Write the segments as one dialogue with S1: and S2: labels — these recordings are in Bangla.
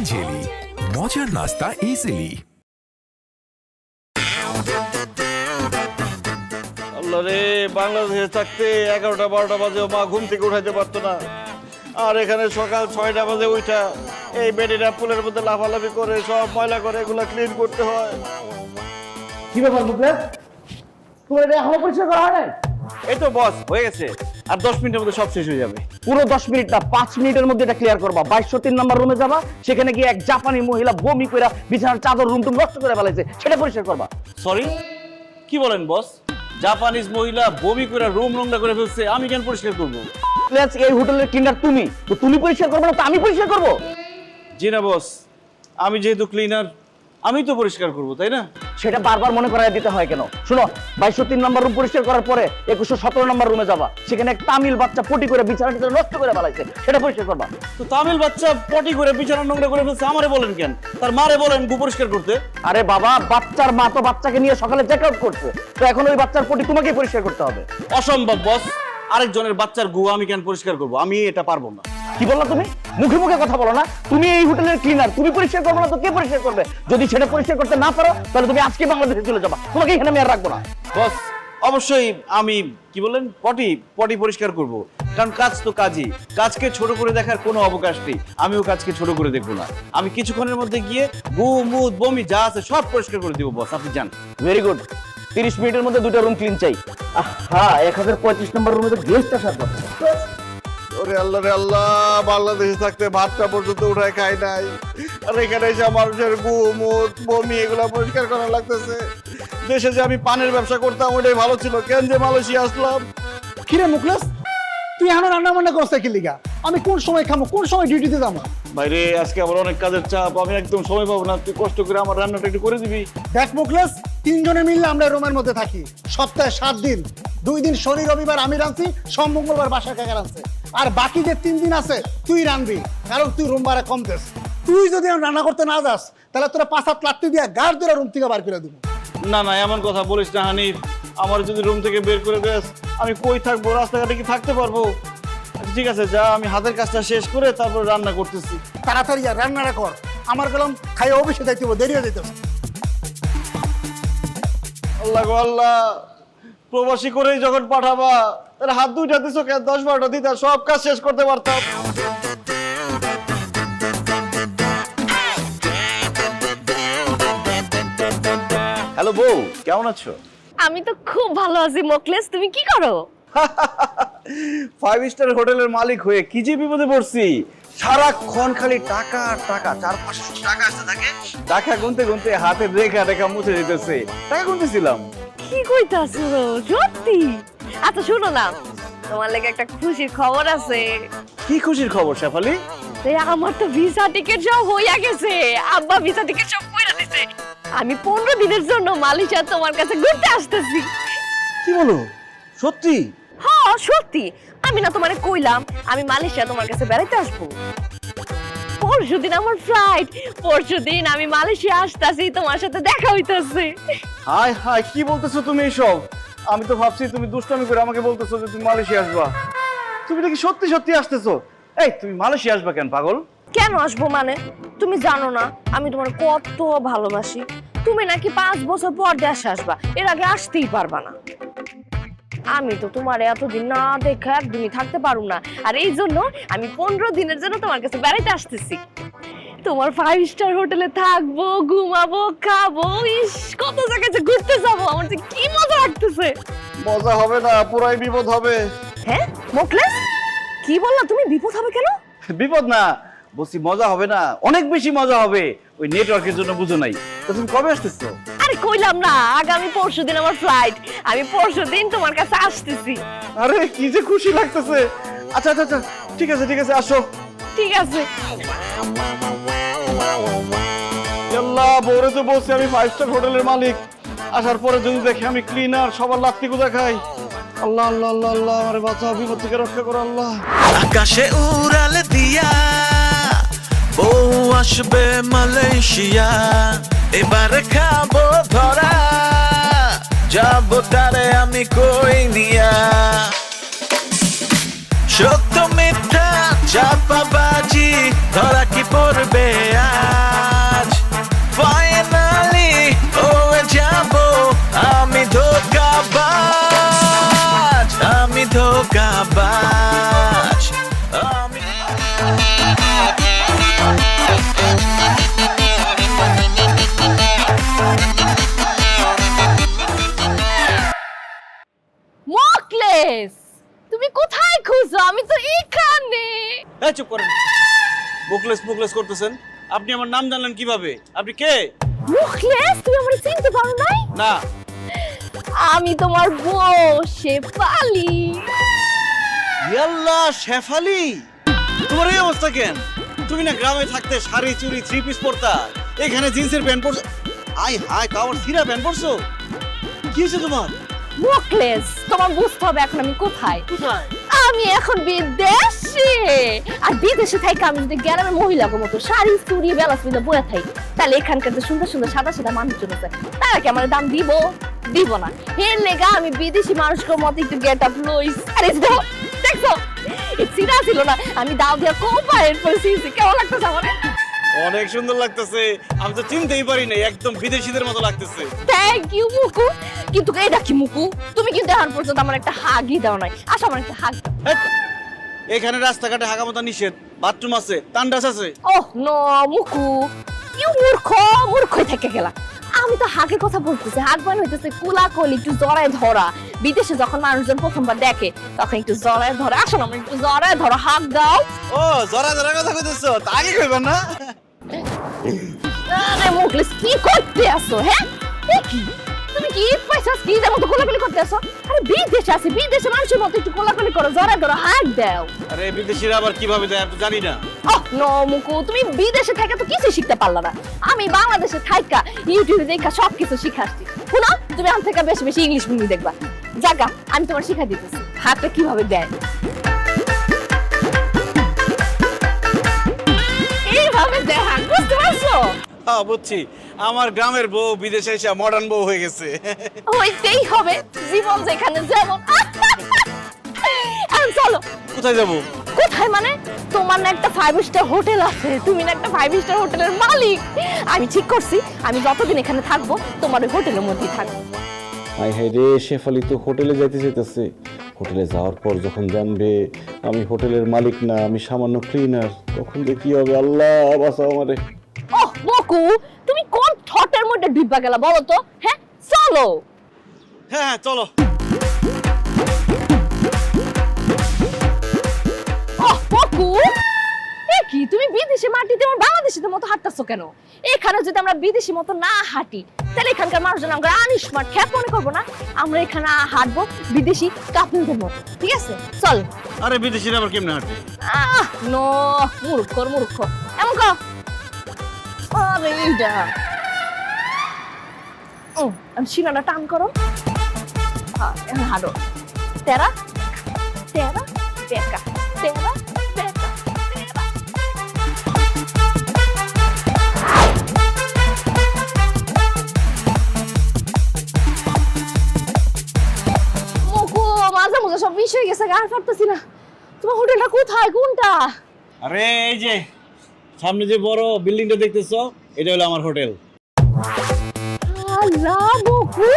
S1: জেলি, মজার নাস্তা ইজিলি।
S2: আল্লাহ রে, বাংলাদেশে থাকতে 11টা-12টা বাজে মা ঘুম থেকে উঠাইতে পারতো না, আর এখানে সকাল 6টা বাজে উঠা এই বেডিটা পুলের মধ্যে লাফালাফি করে সব ময়লা করে এগুলা ক্লিন করতে হয়।
S3: কি ব্যাপার মুকেশ, তোমার এটা এখনো পরিষ্কার করা হয় নাই?
S2: এই তো বস, হয়ে গেছে, আর 10 মিনিটের মধ্যে সব শেষ হয়ে যাবে।
S3: পুরো 10 মিনিট না, 5 মিনিটের মধ্যে এটা ক্লিয়ার করবা। 2203 নাম্বার রুমে যাবা, সেখানে গিয়ে এক জাপানি মহিলা বমি করে বিছানার চাদর রুম টুম নষ্ট করে ফেলাইছে, সেটা পরিষ্কার করবা।
S2: সরি, কি বলেন বস? জাপানিজ মহিলা বমি করে রুম নোংরা করে ফেলছে, আমি কেন পরিষ্কার করবো?
S3: প্লাস এই হোটেলের ক্লিনার তুমি, তো তুমি পরিষ্কার করবে না তো আমি পরিষ্কার করবো?
S2: জি না বস, আমি যেহেতু ক্লিনার আমি তো পরিষ্কার করবো, তাই না?
S3: সেটা বারবার মনে করাই দিতে হয় কেন? শুনো, 2203 নাম্বার রুম পরিষ্কার করার পরে 2117 নাম্বার রুমে যাবা, সেখানে এক তামিল বাচ্চা পটি করে বিছানাটা নষ্ট করে ফেলাইছে, সেটা পরিষ্কার করবা।
S2: তো তামিল বাচ্চা পটি করে বিছানা নোংরা করে ফেলছে, আমারে বলেন কেন? তার মারে বলেন গু পরিষ্কার করতে।
S3: আরে বাবা, বাচ্চার মা তো বাচ্চাকে নিয়ে সকালে চেক আউট করছে, তো এখন ওই বাচ্চার পটি তোমাকেই পরিষ্কার করতে হবে।
S2: অসম্ভব বস, আরেকজনের বাচ্চার গু আমি কেন পরিষ্কার করবো? আমি এটা পারবো না।
S3: কি বললা তুমি? মুখে মুখে কথা বলো না। তুমি এই হোটেলের ক্লিনার, তুমি পরিষ্কার করবে না তো কে পরিষ্কার করবে? যদি সেটা পরিষ্কার করতে না পারো তাহলে তুমি আজকে বাংলাদেশে চলে যাবা, তোমাকে এখানে আমি আর রাখবো না।
S2: বস, অবশ্যই আমি কি বলেন পটি পরিষ্কার করব, কারণ কাজ তো কাজই, কাজকে ছোট করে দেখার কোনো অবকাশ নেই। আমিও কাজকে ছোট করে দেখবো না, আমি কিছুক্ষণের মধ্যে গিয়ে গু মুদ বমি যা আছে সব পরিষ্কার করে দিব বস, আপনি যান।
S3: Very good. 30 মিনিটের মধ্যে দুটো রুম ক্লিন চাই। হ্যাঁ, 1035 নম্বর রুমে তো গেস্ট আসার কথা।
S2: ওরে আল্লাহ রে আল্লাহ, বাংলাদেশে থাকতে ভাতটা পর্যন্ত উঠায় খাই নাই, আর এখানে এসে মানুষের গু মুদ বমি এগুলা পরিষ্কার করা লাগতেছে। দেশে যে আমি পানের ব্যবসা করতাম ওইটাই ভালো ছিল, কেন যে মালয়েশিয়া আসলাম।
S4: কিরে মুখলেস, তুই এখন রান্না বান্না করছিস কি লিগা? আমি কোন সময় খামো, কোন সময় ডিউটিতে যাবো?
S2: ভাইরে, আজকে আমার অনেক কাজের চাপ, আমি একদম সময় পাবো না, তুই কষ্ট করে আমার রান্নাটা একটু করে দিবি।
S4: দেখ মুখলেস, 3 জনে মিললে আমরা রুমের মধ্যে থাকি, সপ্তাহে 7 দিন, 2 দিন শনি রবিবার আমি রাঁধছি, সোম মঙ্গলবার বাসায় কাকা রাঁধছে, আর বাকি যে 3 দিন আছে তুই রাঁধবি, কারণ তুই রুম ভাড়া কম দেস। তুই যদি রান্না করতে না যাস তাহলে তোরা 5-7 লাত্তি দিয়ে গাড় ধরে রুম থেকে বার করে দিব।
S2: না না, এমন কথা বলিস না হানিফ, আমার যদি রুম থেকে বের করে দেস আমি কই থাকবো? রাস্তাঘাটে কি থাকতে পারবো? ঠিক আছে, যা, আমি হাতের কাজটা শেষ করে তারপর রান্না করতেছি।
S4: তাড়াতাড়ি যা, রান্নাটা কর, আমার গেলাম খাইয়ে অফিসে যাইতে হবে, দেরি হয়ে যাইতেছে।
S2: আল্লাহ গো আল্লাহ, প্রবাসী করেই যখন পাঠাবা তাহলে হাত দুইটা দিছো কেন? 10-12টা দিতা সব কাজ শেষ করতে পারতাম। হ্যালো বউ, কেমন আছো?
S5: আমি তো খুব ভালো আছি মোকলেস, তুমি কি করো?
S2: 5 স্টার হোটেলের মালিক হয়ে কি যে বিপদে পড়ছি, সারাক্ষণ খালি টাকা টাকা, 400-500 টাকা আসতে থাকে, টাকা গুনতে গুনতে হাতের রেখা রেখা মুছে যেতেছে। টাকা গুনতেছিলাম।
S5: কি কইতাছো সত্যি? আচ্ছা শোনো না, তোমার লাগে একটা খুশির খবর আছে।
S2: কি খুশির খবর শেফালি?
S5: এই আমার তো ভিসা টিকেট সব হইয়া গেছে, আব্বা ভিসা টিকেট সব কইরা দিছে। আমি 15 দিনের জন্য মালয়েশিয়া তোমার কাছে ঘুরতে আসতেছি।
S2: কি বলো, সত্যি?
S5: হ্যাঁ সত্যি, আমি না তোমারে কইলাম আমি মালয়েশিয়া তোমার কাছে বেড়াইতে আসবো। পরশুদিন আমার ফ্লাইট, পরশুদিন আমি মালয়েশিয়া আসতেছি, তোমার সাথে দেখা হইতাছে।
S2: হাই হাই, কি বলতেছো তুমি এসব? আমি তো ভাবছি তুমি দুষ্টামি করে আমাকে বলতেছো যে তুমি মালয়েশিয়া আসবা। তুমি নাকি সত্যি সত্যি আসতেছো? এই, তুমি মালয়েশিয়া আসবা কেন পাগল?
S5: কেন আসবো মানে? তুমি জানো না আমি তোমার কত ভালোবাসি। তুমি নাকি 5 বছর পর দেশে আসবা, এর আগে আসতেই পারবা না। আমি তো তোমার এতদিন না দেখে একদমই থাকতে পারুম না, আর এই জন্য আমি 15 দিনের জন্য তোমার কাছে বেড়াইতে আসতেছি। তোমার 5 স্টার হোটেলে থাকবো, ঘুমাবো, খাবো, ইস কত জায়গায় যে ঘুরতে যাবো, আমার যে কি মজা লাগতেছে।
S2: মজা হবে না, পুরাই বিপদ হবে।
S5: হ্যাঁ মোকলেস, কি বললা তুমি? বিপদ হবে কেন?
S2: বিপদ না, বলছি মজা হবে না, অনেক বেশি মজা হবে। ওই নেটওয়ার্কের জন্য বুঝো নাই। তো তুমি কবে আসতেছো?
S5: আরে কইলাম না, আগামী পরশুদিন আমার ফ্লাইট, আমি পরশুদিন তোমার কাছে আসতেছি।
S2: আরে কি যে খুশি লাগতেছে। আচ্ছা আচ্ছা আচ্ছা, ঠিক আছে ঠিক আছে, আসো।
S5: ঠিক আছে।
S2: আল্লাহ, বউরে তো বলছি আমি 5 স্টার হোটেলের মালিক, আসার পরে যদি দেখি আমি ক্লিনার, সবার লাত্তি কোথা খাই। আল্লাহ আল্লাহ আল্লাহ আল্লাহ, আমারে বাঁচাও, বিপদ থেকে রক্ষা করো আল্লাহ।
S6: আকাশে উড়াল দিয়া বউ আসবে মালয়েশিয়া, এবার খাবো ধরা, যাবো তারে আমি কই নিয়া। সত্য মিথ্যা চাপাবাজি ধরা কি পড়বে ধোঁকাবাজ আমি
S5: মকলেস, তুমি কোথায় খুঁজো? আমি তো এখানে।
S2: এই চুপ করেন, মুখলেস মুখলেস করতেছেন। আপনি আমার নাম জানলেন কিভাবে? আপনি কে?
S5: মকলেস, তুমি আমারে চিনতে পারো নাই?
S2: না।
S5: আমি তোমার বউ শেফালি।
S2: ইয়াল্লা, শেফালি, তোমার এই অবস্থা কেন? তুমি না গ্রামে থাকতে শাড়ি চুড়ি থ্রি পিস পরতা, এখানে জিন্সের pant পরছো। I high, কাওয়ার Sira pant পরছো, কি হয়েছে তোমার?
S5: মকলেস, তোমার বুঝতে হবে এখন আমি কোথায়।
S2: কোথায়?
S5: আমি এখন বিদেশে। আর বিদেশে থাকি আমি যদি গ্রামের মহিলাকে মতো শাড়ি চুড়ি বেলা চুড়ি বয়ে থাকি, তাহলে এখানকার যে সুন্দর সুন্দর সাদা সাদা মানুষজন আছে তারা কি আমার দাম দিব? দিব না। এর লেগা আমি বিদেশি মানুষের মতো একটু গেট আপ লইস। আরে দেখছো, সিরা ছিল না, আমি দাও দিয়া কোপায়ের পরে কেমন লাগতেছে আমার?
S2: অনেক সুন্দর লাগতেছে, আমি তো চিনতেই পারি নাই, একদম বিদেশিদের মতো লাগতেছে।
S5: Thank you Muku. কিন্তু এটা কি মুকু, তুমি কিন্তু এখন পর্যন্ত আমার একটা হাগই দাও নাই। আসো আমার একটা হাগ।
S2: এখানে রাস্তাঘাটে হাগামতা নিষেধ, বাথরুম আছে, তান্ডাস আছে।
S5: ওহ নো মুকু, ইউ মূর্খই থেকে গেলা। আমি তো হাগের কথা বলতেছি। হাগ মানে হইতেছে কোলাকুলি, একটু জড়ায় ধরা। বিদেশে যখন মানুষজন প্রথমবার দেখে তখন একটু জড়ায় ধরে। আসো না, আমার একটু জড়ায় ধরো, হাগ দাও।
S2: ও জরা জরা কথা কইতেছো, তা আগে কইবেন না?
S5: আরে মুখলেস, কি করতে আসো? হ্যাঁ, এ কি তুমি কি পয়সা কি যেমন তো কোলাকুলি করতে আসো? আরে বিদেশে আছি, বিদেশে মানুষের মতো একটু কোলাকুলি করো, জড়ায় ধরো, হাগ দাও।
S2: আরে বিদেশিরা আবার কিভাবে দেয় আমি তো জানি না।
S5: ওহ নো মুকু, তুমি বিদেশে থাকা তো কিছু শিখতে পারলা না। আমি বাংলাদেশে থাকা ইউটিউবে দেখা সবকিছু শিখে আসছি। শুনো, তুমি আমার থেকে বেশি বেশি ইংলিশ মুভি দেখবা। জাগা, আমি তোমার শিখা দিতেছি হাতটা কিভাবে দেয়। এইভাবে দেয় হাত, বুঝতে পারছো?
S2: হ্যাঁ বুঝছি, আমার গ্রামের বউ বিদেশে এসে মডার্ন বউ হয়ে গেছে।
S5: হইতেই হবে, জীবন যেখানে যেমন। এখন চলো।
S2: কোথায় যাবো?
S5: কোথায় মানে? তোমার না একটা 5 স্টার হোটেল আছে, তুমি না একটা 5 স্টার হোটেলের মালিক। আমি ঠিক করছি, আমি যতদিন এখানে থাকবো তোমার ওই হোটেলের মধ্যেই থাকবো।
S7: হাই হাই রে, শেফালি তো হোটেলে যাইতে চাইতেছে। হোটেলে যাওয়ার পর যখন জানবে আমি হোটেলের মালিক না, আমি সামান্য ক্লিনার, তখন যে কি হবে? আল্লাহ বাঁচাও আমারে।
S5: ওহ বকু, তুমি কোন থটের মধ্যে ডিব্বা গেলা বলো তো? হ্যাঁ চলো।
S2: হ্যাঁ হ্যাঁ চলো।
S5: ওহ বকু, এ কি তুমি বিদেশি মাটিতে আমার বাংলাদেশিদের মতো হাঁটতেছো কেন? এখানে যদি আমরা বিদেশি মতো না হাঁটি তাহলে এখানকার মানুষজন আমরা আনস্মার্ট খ্যাপ মনে করবো না। আমরা এখানে হাঁটবো বিদেশি কাপলদের মতো, ঠিক আছে? চল।
S2: আরে বিদেশিরা আবার কেমনে হাঁটে?
S5: নো, মূর্খ এমন কর। আরে এইটা আমি শিলাটা টান করো। হ্যাঁ, এখন হাঁটো। তেরা তেরা বেকা, তেরা বেকা, তেরা। মুকু, মাঝে মাঝে সব মিশ হয়ে গেছে, আর পারতেছি না। তোমার হোটেলটা কোথায়, কোনটা?
S2: আরে এই যে সামনে যে বড় বিল্ডিংটা দেখতেছো, এটা হলো আমার হোটেল।
S5: আল্লাহ মুকু,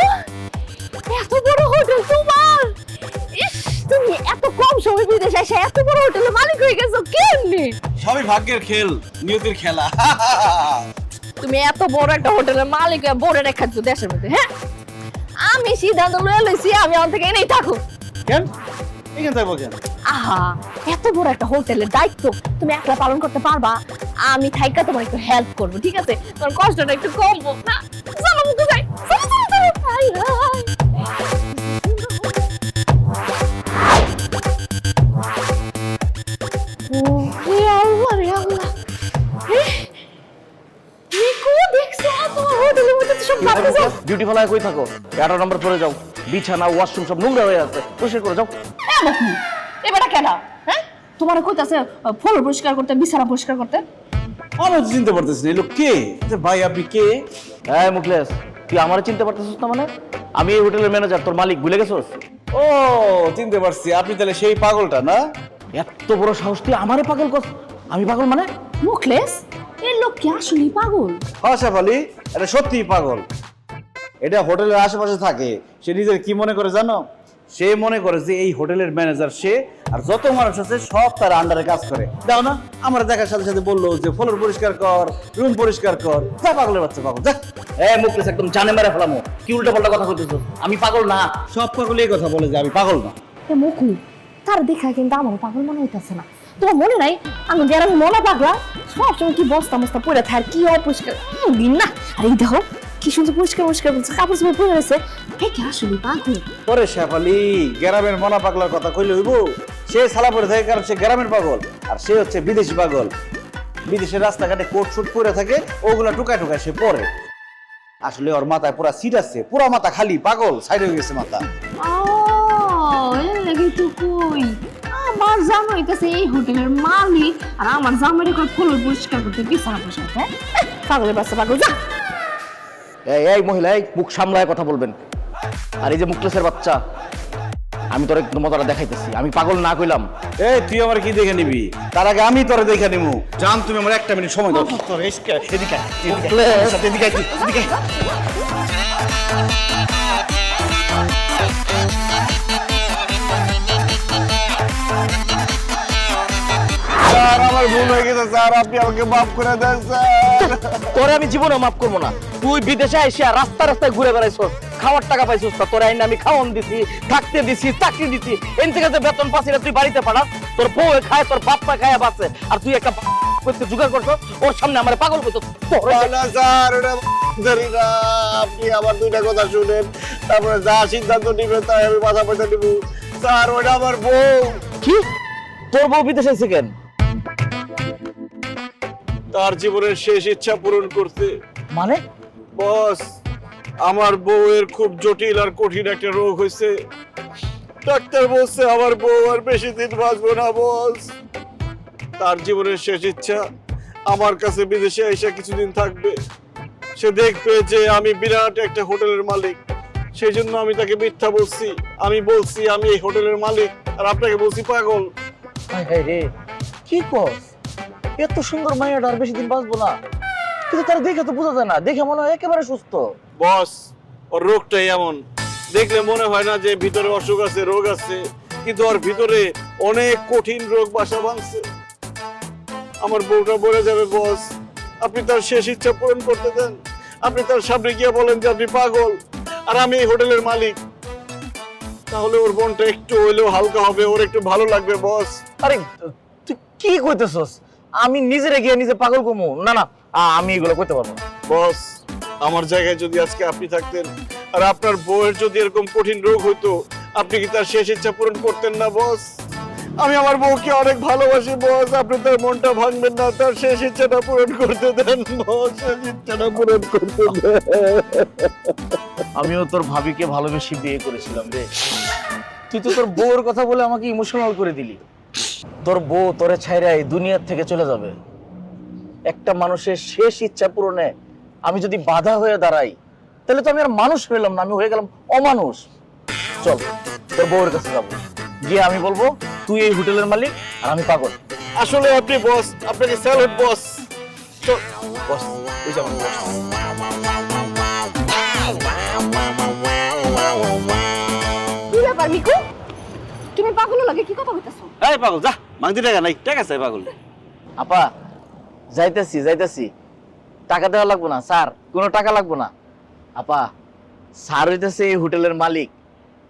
S5: এত বড় হোটেল তোমার! ইস, তুমি এত কম সময় বিদেশে এসে এত বড় হোটেলের মালিক হয়ে গেছো কেমনে?
S2: সবই ভাগ্যের খেল, নিয়তির খেলা।
S5: তুমি এত বড় একটা হোটেলের মালিক হয়ে বড় রেখাচ্ছ দেশের মধ্যে। হ্যাঁ, আমি সিদ্ধান্ত লয়ে লইছি আমি অন থেকে এনেই থাকো।
S2: কেন এখানে থাকবো কেন?
S5: আহা, এত বড় একটা হোটেলের দায়িত্ব তুমি একলা পালন করতে পারবা? আমি থাইকা তোমার একটু হেল্প করবো, ঠিক আছে? তোমার কষ্টটা একটু কমবো না। চলো মুকু যাই, চলো চলো চলো। হাই হাই,
S3: বিউটিফুল হয়ে কই থাকো? 11 নম্বর ফ্লোরে যাও, বিছানা ওয়াশরুম সব নোংরা হয়ে আছে, পরিষ্কার করে যাও।
S5: এবারে কেডা? হ্যাঁ, তোমার কইতাছে ফ্লোর পরিষ্কার করতে, বিছানা পরিষ্কার করতে।
S2: আমি তো চিনতে পারতেছি না, এই লোক কে? ভাই আপনি কে?
S3: এই মুখলেস, তুই আমারে চিনতে পারতেছিস না মানে? আমি এই হোটেলের ম্যানেজার, তোর মালিক, ভুলে গেছিস?
S2: ও চিনতে পারছি, আপনি তাহলে সেই পাগলটা না?
S3: এত বড় সাহস, তুই আমারে পাগল কর? আমি পাগল মানে?
S5: মুখলেস, এই লোক কি আসলেই পাগল?
S2: হ্যাঁ শেফালি, এটা সত্যিই পাগল। এটা হোটেলের আশেপাশে থাকে। সে নিজের কি মনে করে জানো? সে মনে করে যে এই হোটেলের ম্যানেজার সে, আর যত মানুষ আছে সব তার আন্ডারে কাজ করে। দাও না, আমার দেখার সাথে সাথে বললো যে ফ্লোর পরিষ্কার কর, রুম পরিষ্কার কর। যা পাগলের বাচ্চা পাগল, যা।
S3: মুখলেস একদম জানে মেরে ফেলামো, কি উল্টা পাল্টা কথা বলতেছো? আমি পাগল না।
S2: সব পাগল এই কথা বলে যে আমি পাগল না।
S5: মুকু তার দেখা কিন্তু আমার পাগল মনে হইতেছে না। তোমার মনে নাই আমি গ্রামে মনে পাগলা সবসময় কি বস্তা মস্তা পরে থাকে, আর কি অপরিষ্কার দিন না। আর এই দেখো কি সুন্দর পরিষ্কার পরিষ্কার বলছে, কাপড় চোপড় পরে রয়েছে। হ্যাঁ কি আসলে পাগল?
S2: পরে শেফালি গ্রামের মনা পাগলার কথা কইলে হইব? সে সালা পরে থাকে কারণ সে গ্রামের পাগল, আর সে হচ্ছে বিদেশি পাগল। বিদেশের রাস্তাঘাটে কোট শুট পরে থাকে, ওগুলা টুকায় টুকায় সে পরে। আসলে ওর মাথায় পুরা সিট আছে, পুরা মাথা খালি, পাগল সাইড হয়ে গেছে মাথা।
S5: তো কই আমার জামাই হইতেছে এই হোটেলের মালিক, আর আমার জামাইরে কই ফ্লোর পরিষ্কার করতে বিছানা পরিষ্কার করতে। পাগলের বাচ্চা পাগল, যা।
S3: এই মহিলা, এই মুখ সামলায় কথা বলবেন। আর এই যে মুখলেসের বাচ্চা, আমি তোর একদম মজাটা দেখাইতেছি, আমি পাগল না কইলাম।
S2: এই তুই আমার কি দেখে নিবি? তার আগে আমি তোরে দেখে নিবো। জান, তুমি আমার একটা মিনিট সময় দাও। তোর এদিকে এদিকে এদিকে। স্যার, আমার ভুল হয়ে গেছে স্যার, আপনি আমাকে মাফ করে দেন স্যার।
S3: তোরে আমি জীবনে মাফ করবো না। তুই বিদেশে আইসা রাস্তা রাস্তায় ঘুরে বেড়াইছস, খাওয়ার টাকা পাইছস না। তোর আইন আমি খাওয়ান দিছি, থাকতে দিছি, চাকরি দিছি। এন থেকে যে বেতন পাচ্ছি না তুই বাড়িতে পাঠাস, তোর বউ খায়, তোর বাপ মা খায় বাঁচে, আর তুই একটা করতে জোগাড় করছো, ওর সামনে আমার পাগল করতো।
S2: স্যার, ওটা জানি না, আপনি আমার দুইটা কথা শুনেন, তারপরে যা সিদ্ধান্ত নিবেন তাই আমি মাথা পয়সা নিব। স্যার, ওটা আমার বউ।
S3: কি? তোর বউ বিদেশে আইছে কেন?
S2: তার জীবনের শেষ ইচ্ছা পূরণ করতে।
S3: মানে?
S2: বস, আমার বউয়ের খুব জটিল আর কঠিন একটা রোগ হয়েছে। ডাক্তার বলছে আমার বউ আর বেশি দিন বাঁচবো না বস। তার জীবনের শেষ ইচ্ছা আমার কাছে বিদেশে এসে কিছুদিন থাকবে। সে দেখবে যে আমি বিরাট একটা হোটেলের মালিক। সেই জন্য আমি তাকে মিথ্যা বলছি। আমি বলছি আমি এই হোটেলের মালিক, আর আপনাকে বলছি পাগল।
S3: রে কি কস? এত সুন্দর মাইয়াটা আর বেশি দিন বাঁচবো না? কিন্তু তার দেখে তো বোঝা যায় না, দেখে মনে হয় একেবারে সুস্থ।
S2: বস, ওর রোগটাই এমন, দেখলে মনে হয় না যে ভিতরে অসুখ আছে, রোগ আছে, কিন্তু ওর ভিতরে অনেক কঠিন রোগ বাসা বাঁধছে। আমার বউটা বলে যাবে বস, আপনি তার শেষ ইচ্ছা পূরণ করতে দেন। আপনি তার সামনে গিয়ে বলেন যে আপনি পাগল আর আমি এই হোটেলের মালিক। তাহলে ওর মনটা একটু হইলেও হালকা হবে, ওর একটু ভালো লাগবে বস।
S3: আরে তুই কি কইতেছস? আমি নিজেরে গিয়ে নিজে পাগল কমু? না না, আমি এগুলো করতে পারবো না।
S2: বস, আমার জায়গায় যদি আজকে আপনি থাকতেন আর আপনার বউয়ের যদি এরকম কঠিন রোগ হইতো, আপনি কি তার শেষ ইচ্ছা পূরণ করতেন না বস? আমি আমার বউকে অনেক ভালোবাসি বস, আপনি তার মনটা ভাঙবেন না, তার শেষ ইচ্ছাটা পূরণ করতে দেন বস, শেষ ইচ্ছাটা পূরণ করতে দেন।
S3: আমিও তোর ভাবিকে ভালোবেসে বিয়ে করেছিলাম রে। তুই তো তোর বউর কথা বলে আমাকে ইমোশনাল করে দিলি। তোর বউ তোরে ছাইরা এই দুনিয়ার থেকে চলে যাবে। একটা মানুষের শেষ ইচ্ছা পূরণে আমি যদি বাধা হয়ে দাঁড়াই, তাহলে তো আমি আর মানুষ হইলাম না, আমি হয়ে গেলাম অমানুষ। চল তোর বউয়ের কাছে যাবো, গিয়ে আমি বলবো তুই এই হোটেলের মালিক আর আমি পাগল।
S2: আসলে আপনি বস, আপনাকে স্যালুট বস। চল বস, এই যাবেন বস।
S5: কি ব্যাপার মিকু, তুমি পাগল লাগে কি কথা কইতাছো?
S2: এই পাগল যা, মাংতি টাকা নাই, টাকা চাই পাগল।
S3: আপা যাইতাছি, টাকা দেওয়া লাগবো না স্যার, কোনো টাকা লাগবো না। আপা, স্যার হইতেছে এই হোটেলের মালিক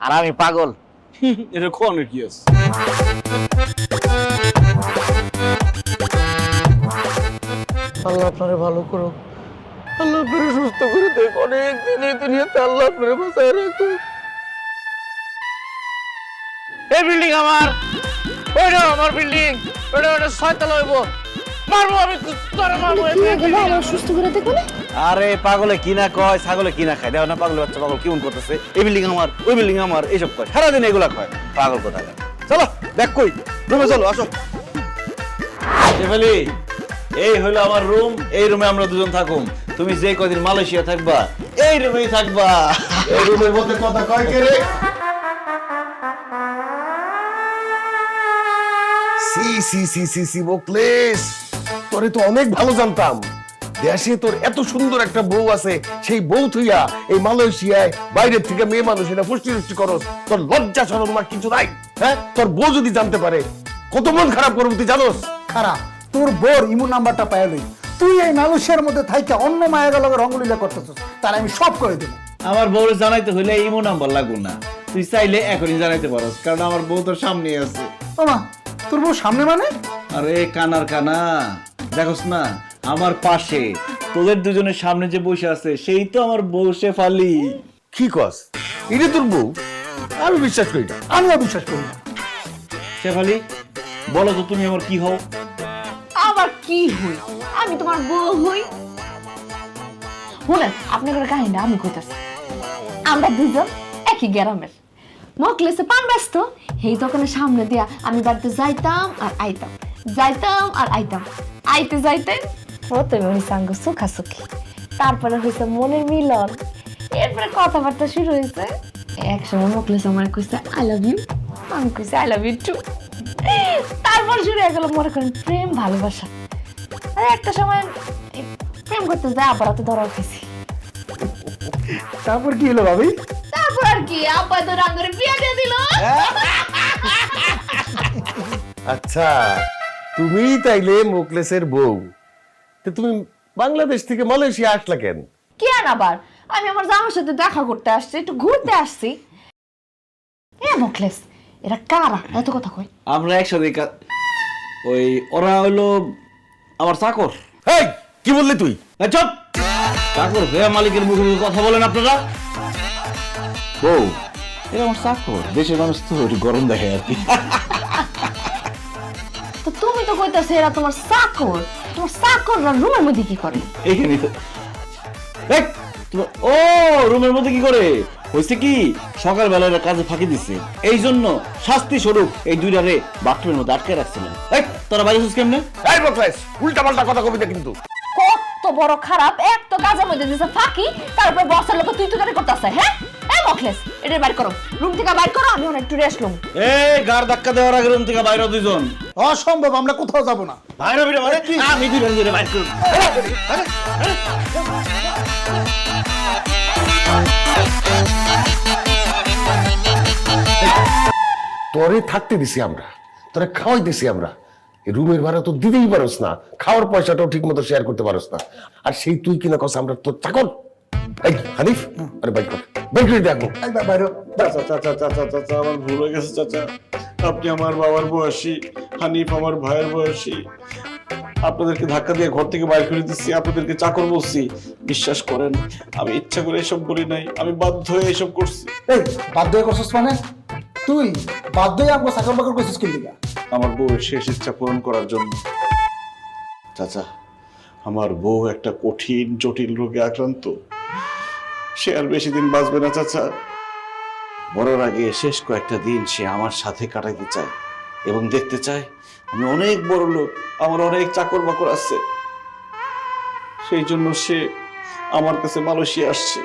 S3: আর আমি পাগল।
S2: এটা কোন কি আছে?
S3: আল্লাহ আপনারে ভালো করুক, আল্লাহ আপনারে সুস্থ করে দেখ, অনেক দিন এই দুনিয়াতে আল্লাহ আপনারে বাঁচায় রাখুক। এই বিল্ডিং আমার, ওইটা আমার বিল্ডিং, ওইটা 6 তলা হইব। মারবো আমি, তোরে মারবো।
S5: সুস্থ করে দেখো না।
S2: আরে পাগলে কি না কয়, ছাগলে কি না খায়, দেখো না পাগলের বাচ্চা পাগল কেমন করতেছে। এই বিল্ডিং আমার, ওই বিল্ডিং আমার, এইসব কয়, সারাদিন এগুলা কয়, পাগল কোথায়। চলো দেখ কই রুমে, চলো আসো। শেফালি, এই হলো আমার রুম, এই রুমে আমরা দুজন থাকুম। তুমি যে কদিন মালয়েশিয়া থাকবা এই রুমেই থাকবা। এই রুমের মধ্যে কথা কয় কে রে?
S8: সি সি সি সি সি মুকলেশ, তোরে তো অনেক ভালো জানতাম, দেশে তোর এত সুন্দর একটা বউ আছে, সেই বউ তুইয়া এই মালয়েশিয়ায় বাইরের থেকে মেয়ে মানুষ এটা পুষ্টি করস, তোর লজ্জা শরম না কিছু নাই? হ্যাঁ, তোর বউ যদি জানতে পারে কত মন খারাপ করবো তুই জানোস?
S4: খারাপ তোর বোর ইমু নাম্বারটা পাইলই, তুই এই মানুষের মধ্যে থাইকা অন্য মায়ের লগে রঙ্গলীলা করতেছিস, তার আমি সব করে দেব।
S2: আমার বউর জানাইতে হইলে ইমো নাম্বার লাগবো না, তুই চাইলে এখনই জানাইতে পারস, কারণ আমার বউ তোর সামনে আছে।
S4: ওমা, তোর বউ সামনে মানে?
S2: আরে কানার কানা, দেখোস না আমার পাশে তোদের দুজনের সামনে যে বসে আছে সেই তো আমার বউ শেফালি।
S8: কি কস? এটা তোর বউ? আমি বিশ্বাস করি না।
S4: আমিও বিশ্বাস করি না।
S2: শেফালি, বলো তো তুমি আমার কি হও?
S5: আবার কি হই? আমি তোমার বউ হই। শুনেন, আপনাদের কাহিনীটা আমি কইতাছি। আমরা দুজন একই গ্রামের, মকলেসে পান ব্যস্ত, সেই দোকানের সামনে দিয়া আমি বাড়িতে যাইতাম আর আইতাম, যাইতাম আর আইতাম, আইতে যাইতে প্রথমে হয়েছে আঙ্গ সুখাসুখি, তারপরে হয়েছে মনের মিলন, এরপরে কথাবার্তা শুরু হয়েছে। একসময় মকলেস আমার কইছে আই লাভ ইউ, আমি কইছি আই লাভ ইউ টু। তারপর শুরু হয়ে গেল মনে করেন প্রেম ভালোবাসা। আর একটা সময় এই প্রেম করতে যায় আবার তো ধরা উঠেছি।
S4: তারপর কি হলো ভাবি?
S5: তারপর আর কি, আব্বা তো রাঙ্গরে বিয়ে দিয়ে দিল।
S8: আচ্ছা, তুমি তাইলে মোকলেসের বউ, তো তুমি বাংলাদেশ থেকে মালয়েশিয়া আসলা কেন?
S5: কেন আবার? আমি আমার জামার সাথে দেখা করতে আসছি, একটু ঘুরতে আসছি। এ মকলেস, এরা কারা এত কথা কয়?
S2: আমরা একসাথে ওই ওরা হলো আমার চাকর।
S8: এই কি বললি তুই?
S2: এই চুপ! চাকর হয়ে মালিকের মুখে মুখে কথা বলেন আপনারা? বউ, এরা আমার চাকর, দেশের মানুষ তো একটু গরম দেখে আর কি।
S5: তো তুমি তো কইতাছ এরা তোমার চাকর, তোমার চাকররা রুমের মধ্যে কি করে?
S2: এইখানে তো এই, ও রুমের মধ্যে কি করে হয়েছে কি, সকালবেলা এরা কাজে ফাঁকি দিচ্ছে, এই জন্য শাস্তি স্বরূপ এই দুইটারে বাথরুমের মধ্যে আটকে রাখছিলেন। এই তোরা বাইরে আছিস কেমনে?
S8: এই মোকলেস, উল্টা পাল্টা কথা কবি না কিন্তু।
S5: কত বড় খারাপ, এক তো কাজের মধ্যে দিছে ফাঁকি, তারপর বসের লোক তুই তুই করতেছে। হ্যাঁ এই মকলেস, এটা বাইর করো, রুম থেকে বাইর করো, আমি অনেক একটু রেস্ট লম।
S2: এই গার ধাক্কা দেওয়ার আগে রুম থেকে বাইরে দুইজন।
S4: অসম্ভব, আমরা কোথাও যাব না।
S2: বাইরে বেরো মানে আমি দুইজন ধরে বাইর করব।
S8: তোরে থাকতে দিছি আমরা, তোরে খাওয়াই দিছি আমরা, এই রুমের ভাড়া তো দিতেই পারস না, খাওয়ার পয়সাটাও ঠিক মতো শেয়ার করতে পারস না, আর সেই তুই কিনা কস আমরা তোর চাকর? এই হানিফ, আরে বাইক কর, বাইক করে দেখো।
S7: চাচা চাচা চাচা চাচা, আমার ভুল হয়ে গেছে চাচা। আপনি আমার বাবার বয়সী, হানিফ আমার ভাইয়ের বয়সী। আপনাদেরকে ধাক্কা দিয়ে ঘর থেকে বাইর করে দিচ্ছি, আপনাদেরকে চাকর বলছি। বিশ্বাস করেন, আমি ইচ্ছা করে এসব বলি নাই, আমি বাধ্য হয়ে এসব করছি।
S4: এই বাধ্য হয়ে করছিস মানে? তুই বাধ্য হয়ে আমাকে চাকর বাকর করছিস কি লিগা?
S7: আমার বউয়ের শেষ ইচ্ছা পূরণ করার জন্য। চাচা, আমার বউ একটা কঠিন জটিল রোগে আক্রান্ত, সে আর বেশি দিন বাঁচবে না চাচা।
S2: মরার আগে শেষ কয়েকটা দিন সে আমার সাথে কাটাইতে চায় এবং দেখতে চায় আমি অনেক বড় লোক, আমার অনেক চাকর বাকর আছে।
S7: সেই জন্য সে আমার কাছে মালয়েশিয়া আসছে।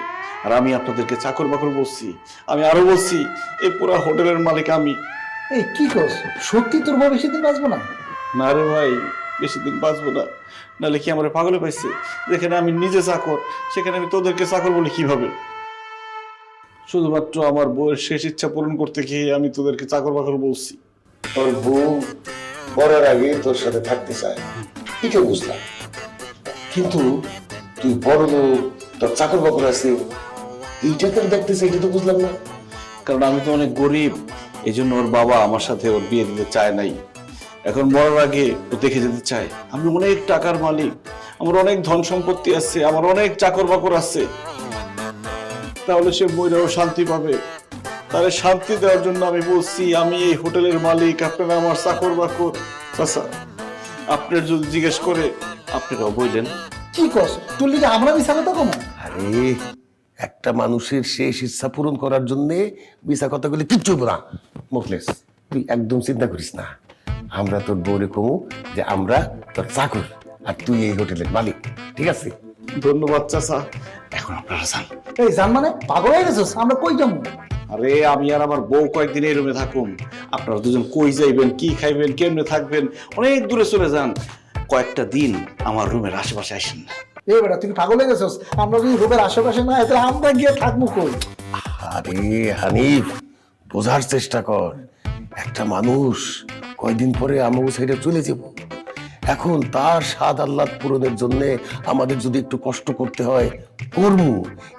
S7: আর আমি আপনাদেরকে চাকর বাকর বলছি, আমি আরো বলছি, এই পুরা হোটেলের মালিক আমি।
S4: এই কি করছ? সত্যি তোর বউ বেশি দিন বাঁচবো না?
S7: না রে ভাই, বেশি দিন বাঁচবো না। নাহলে কি আমার পাগলে পাইছে? যেখানে আমি নিজে চাকর, সেখানে আমি তোদেরকে চাকর বলি কিভাবে? শুধুমাত্র আমার বউয়ের শেষ ইচ্ছা পূরণ করতে গিয়ে আমি তোদেরকে চাকর বাকর বলছি।
S8: তোর বউ মরার আগে তোর সাথে থাকতে চায়, এটা বুঝলাম, কিন্তু তুই বড় লোক, তোর চাকর বাকর আছে, এইটা কেন দেখতেছে এটা তো বুঝলাম না।
S2: কারণ আমি তো অনেক গরিব, এই জন্য ওর বাবা আমার সাথে ওর বিয়ে দিতে চায় নাই। এখন মরার আগে ও দেখে যেতে চায় আমি অনেক টাকার মালিক, আমার অনেক ধন সম্পত্তি আছে, আমার অনেক চাকর বাকর আছে।
S7: তাহলে সে মইরাও শান্তি পাবে। তাহলে শান্তি দেওয়ার জন্য আমি বলছি আমি এই হোটেলের মালিক, আপনারা আমার চাকর বাকর। চাচা, আপনার যদি জিজ্ঞেস করে
S2: আপনারাও বললেন।
S4: কি করছ? তোর লিগে আমরা মিছা কথা কম?
S8: আরে একটা মানুষের শেষ ইচ্ছা পূরণ করার জন্য মিছা কথা বলে কিচ্ছু হইব না। মোকলেস, তুই একদম চিন্তা করিস না, আমরা তোর বউরে কমু যে আমরা তোর চাকর আর তুই এই হোটেলের মালিক, ঠিক আছে?
S7: ধন্যবাদ চাচা।
S2: এখন আপনারা যান।
S4: এই জান মানে পাগল হয়ে গেছিস? আমরা কই যাবো?
S2: আরে আমি আর আমার বউ কয়েকদিন এই রুমে থাকুন, আপনারা দুজন কই যাইবেন, কি খাইবেন, কেমনে থাকবেন, অনেক দূরে চলে যান। কয়েকটা দিন আমার রুমের আশেপাশে আসেন না।
S4: এ বেটা তুই কি পাগল হয়ে গেছিস? আমরা যদি রুমের আশেপাশে না হয়, তাহলে আমরা গিয়ে থাকবো কই?
S8: আরে হানিফ, বোঝার চেষ্টা কর। একটা মানুষ কয়দিন পরে আমাকে ছেড়ে চলে যাব। এখন তার স্বাদ আহ্লাদ পূরণের জন্য আমাদের যদি একটু কষ্ট করতে হয় করবো।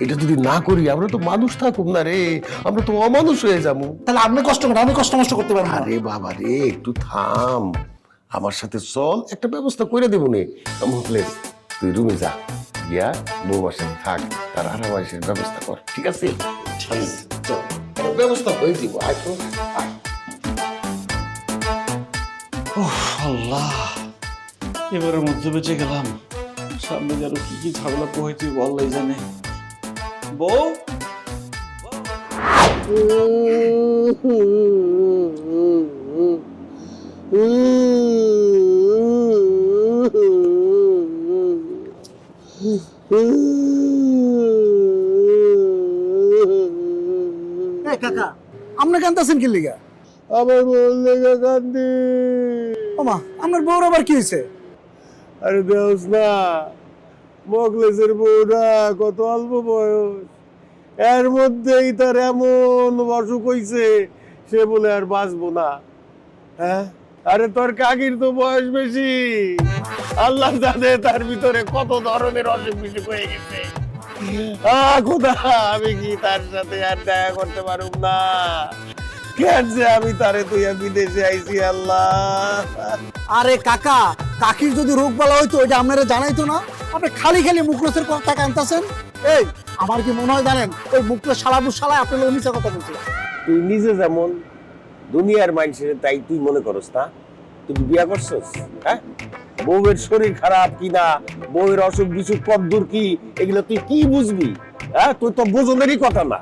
S8: এটা যদি না করি আমরা তো মানুষ থাকুম না রে, আমরা তো অমানুষ হয়ে যাবো।
S4: তাহলে আপনি কষ্ট করেন, আমি কষ্ট মষ্ট করতে পারবো না।
S8: আরে বাবা রে, একটু থাম, আমার সাথে চল, একটা ব্যবস্থা করে দেবো নে। মুখলেস, তুই রুমে যা, গিয়া বউবার সাথে থাক, তার আরামাইশের ব্যবস্থা কর, ঠিক আছে? চল, একটা ব্যবস্থা হয়ে দিব। আয় তো, আয়।
S7: আল্লাহ, এবারের মধ্যে বেঁচে গেলাম। সামনে যেন কি কি ঝামেলা পোহাইতে বললাই জানে। বউ,
S4: এই কাকা, আপনি কাঁদতেছেন কি লিগা?
S9: আমার বউ লেগে কান্দি।
S4: ওমা, আপনার বউর আবার কি হয়েছে?
S9: আরে দেওস না, মোগলেসের বউরা কত অল্প বয়স, এর মধ্যেই তার এমন অসুখ হইছে সে বলে আর বাঁচবো না। হ্যাঁ, আরে তোর কাকির তো বয়স বেশি, আল্লাহ জানে তার ভিতরে কত ধরনের অসুখ বিসুখ হয়ে গেছে। খোদা, আমি কি তার সাথে আর দেখা করতে পারুম না? কেন যে আমি তারে তুইয়া বিদেশে আইছি আল্লাহ।
S4: আরে কাকা, কাকির যদি রোগ বালা হইতো এটা আপনারা জানাইতো না? আপনি খালি খালি মুখলেসের কথা কানতাছেন। এই, আমার কি মনে হয় জানেন, ওই মুখলেস শালাবুর শালা আপনার মিছা কথা বলছে।
S9: তুই নিজে যেমন দুনিয়ার মানুষের তাই তুই মনে করস না? তুই বিয়া করছস? হ্যাঁ, বউয়ের শরীর খারাপ কিনা, বউয়ের অসুখ বিসুখ কদ্দূর কি, এগুলো তুই কি বুঝবি? হ্যাঁ, তুই তো বোঝনের কথা না।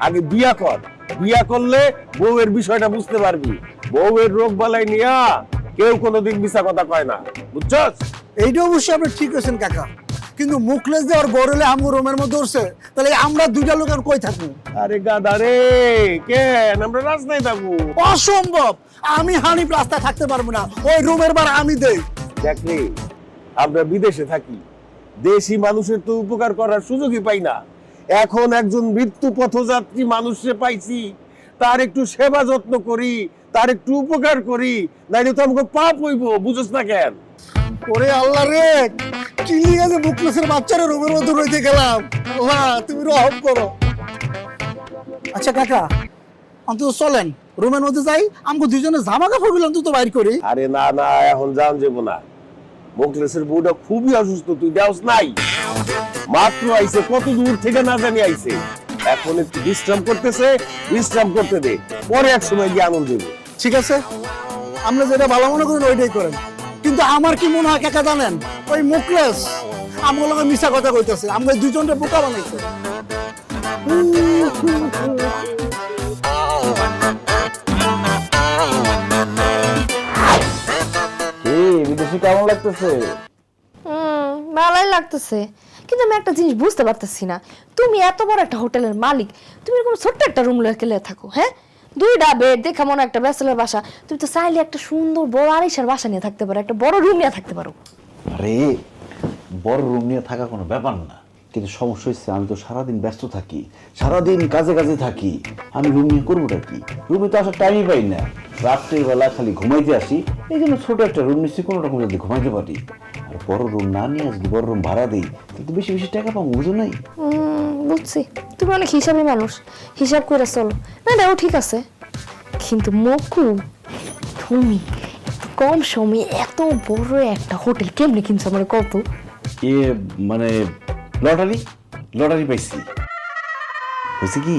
S9: আগে বিয়া কর, বিয়া করলে বউয়ের বিষয়টা বুঝতে পারবি। বউয়ের রোগ বালাই নিয়া কেউ কোনোদিন মিছা কথা কয় না, বুঝছস?
S4: এইটা অবশ্যই আপনি ঠিক আছেন কাকা, কিন্তু মুখলেস যে ওর বড়লে আমগো রুমের মধ্যে উঠছে, তাহলে আমরা দুইটা লোক আর কই থাকবো?
S9: আরে গাদা রে, কেন আমরা রাস্তায় থাকবো?
S4: অসম্ভব, আমি হানিফ রাস্তায় থাকতে পারবো না, ওই রুমের ভাড়া আমি দেই।
S9: দেখলি, আমরা বিদেশে থাকি, দেশি মানুষের তো উপকার করার সুযোগই পাই না। এখন একজন মৃত্যু পথযাত্রী মানুষে পাইছি, তার একটু সেবা যত্ন করি, তার একটু উপকার করি, নাইলে তো আমাকে পাপ হইব, বুঝছ না কেন?
S4: ওরে আল্লাহ রে, কি লিগে যে মুখলেসের বাচ্চারা রুমের মধ্যে রইতে গেলাম। আল্লাহ, তুমি রহম করো। আচ্ছা কাকা, অন্তত চলেন রুমের মধ্যে যাই, আমাকে দুইজনে জামা কাপড় গুলো অন্তত বাইর করি।
S9: আরে না না, এখন যান যাব না। মোকলেসের বউটা খুবই অসুস্থ, তুই দেওস নাই? মাত্র আইছে, কত দূর থেকে না জানি আইছে। এখন একটু বিশ্রাম করতেছে, বিশ্রাম করতে দে, পরে এক সময় গিয়ে আনন্দ দেবো।
S4: ঠিক আছে, আমরা যেটা ভালো মনে করেন ওইটাই করেন, কিন্তু আমার কি মনে হয় কাকা জানেন, ওই মুখলেস আমার লগে মিছা কথা কইতেছে, আমরা দুইজনটা বোকা বানাইছে।
S3: বিদেশি কেমন লাগতেছে?
S5: ভালোই লাগতেছে, কিন্তু আমি একটা জিনিস বুঝতে পারতেছি না, তুমি এত বড় একটা হোটেলের মালিক, তুমি এরকম ছোট্ট একটা রুম লেখে থাকো, হ্যাঁ? দুইটা বেড দেখা মনে একটা ব্যাচেলর বাসা, তুমি তো চাইলে একটা সুন্দর বড় আড়াইশার বাসা নিয়ে থাকতে পারো, একটা বড় রুম নিয়ে থাকতে পারো।
S2: আরে বড় রুম নিয়ে থাকা কোনো ব্যাপার না, কিন্তু সমস্যা হচ্ছে আমি তো সারাদিন ব্যস্ত থাকি, সারাদিন কাজে কাজে থাকি, আমি রুম নিয়ে করবোটা কি? রুমে তো আসার টাইমই পাই না, রাত্রের বেলা খালি ঘুমাইতে আসি, এই জন্য ছোট একটা রুম নিচ্ছি, কোনো রকম যদি ঘুমাইতে পারি। আর বড় রুম না নিয়ে যদি বড় রুম ভাড়া দিই তাহলে তো বেশি বেশি টাকা পাবো, বুঝো নাই?
S5: বুঝছি, তুমি অনেক হিসাবি মানুষ, হিসাব করে চলো, না এটাও ঠিক আছে। কিন্তু মকু, তুমি কম সময়ে এত বড় একটা হোটেল কেমনে কিনছো আমার কত?
S2: এ মানে লটারি লটারি পাইছি। হয়েছে কি,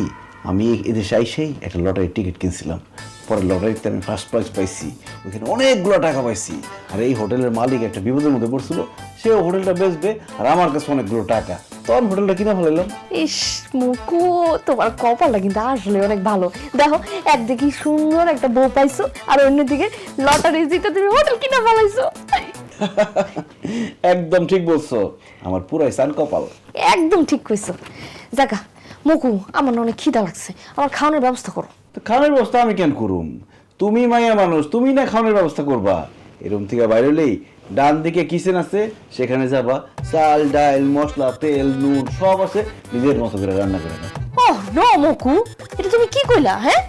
S2: আমি এদেশে আইসেই একটা লটারির টিকিট কিনছিলাম, পরে লটারিতে আমি ফার্স্ট প্রাইজ পাইছি, ওইখানে অনেকগুলো টাকা পাইছি। আর এই হোটেলের মালিক একটা বিপদের মধ্যে পড়ছিল, সে হোটেলটা বেচবে আর আমার কাছে অনেকগুলো টাকা, তো আমি হোটেলটা কিনে ফেলাইলাম।
S5: ইস মুকু, তোমার কপালটা কিন্তু আসলে অনেক ভালো। দেখো, একদিকে সুন্দর একটা বউ পাইছো, আর অন্যদিকে লটারি জিতে তুমি হোটেল কিনে ফেলাইছো।
S2: একদম ঠিক বলছো, আমার পুরাই সান কপাল।
S5: একদম ঠিক কইছো। জাগা মুকু, আমার না অনেক খিদা লাগছে, আমার খাওয়ানোর ব্যবস্থা করো।
S2: তো খাওয়ানোর ব্যবস্থা আমি কেন করুম? তুমি মাইয়া মানুষ, তুমি না খাওয়ানোর ব্যবস্থা করবা। এরকম থেকে বাইরে হলেই ডান দিকে কিচেন আছে, সেখানে যাবা, চাল ডাল মশলা তেল নুন সব আছে, নিজের মতো করে রান্না করে নাও।
S5: ওহ নো মকু, এটা তুমি কি কইলা? হ্যাঁ,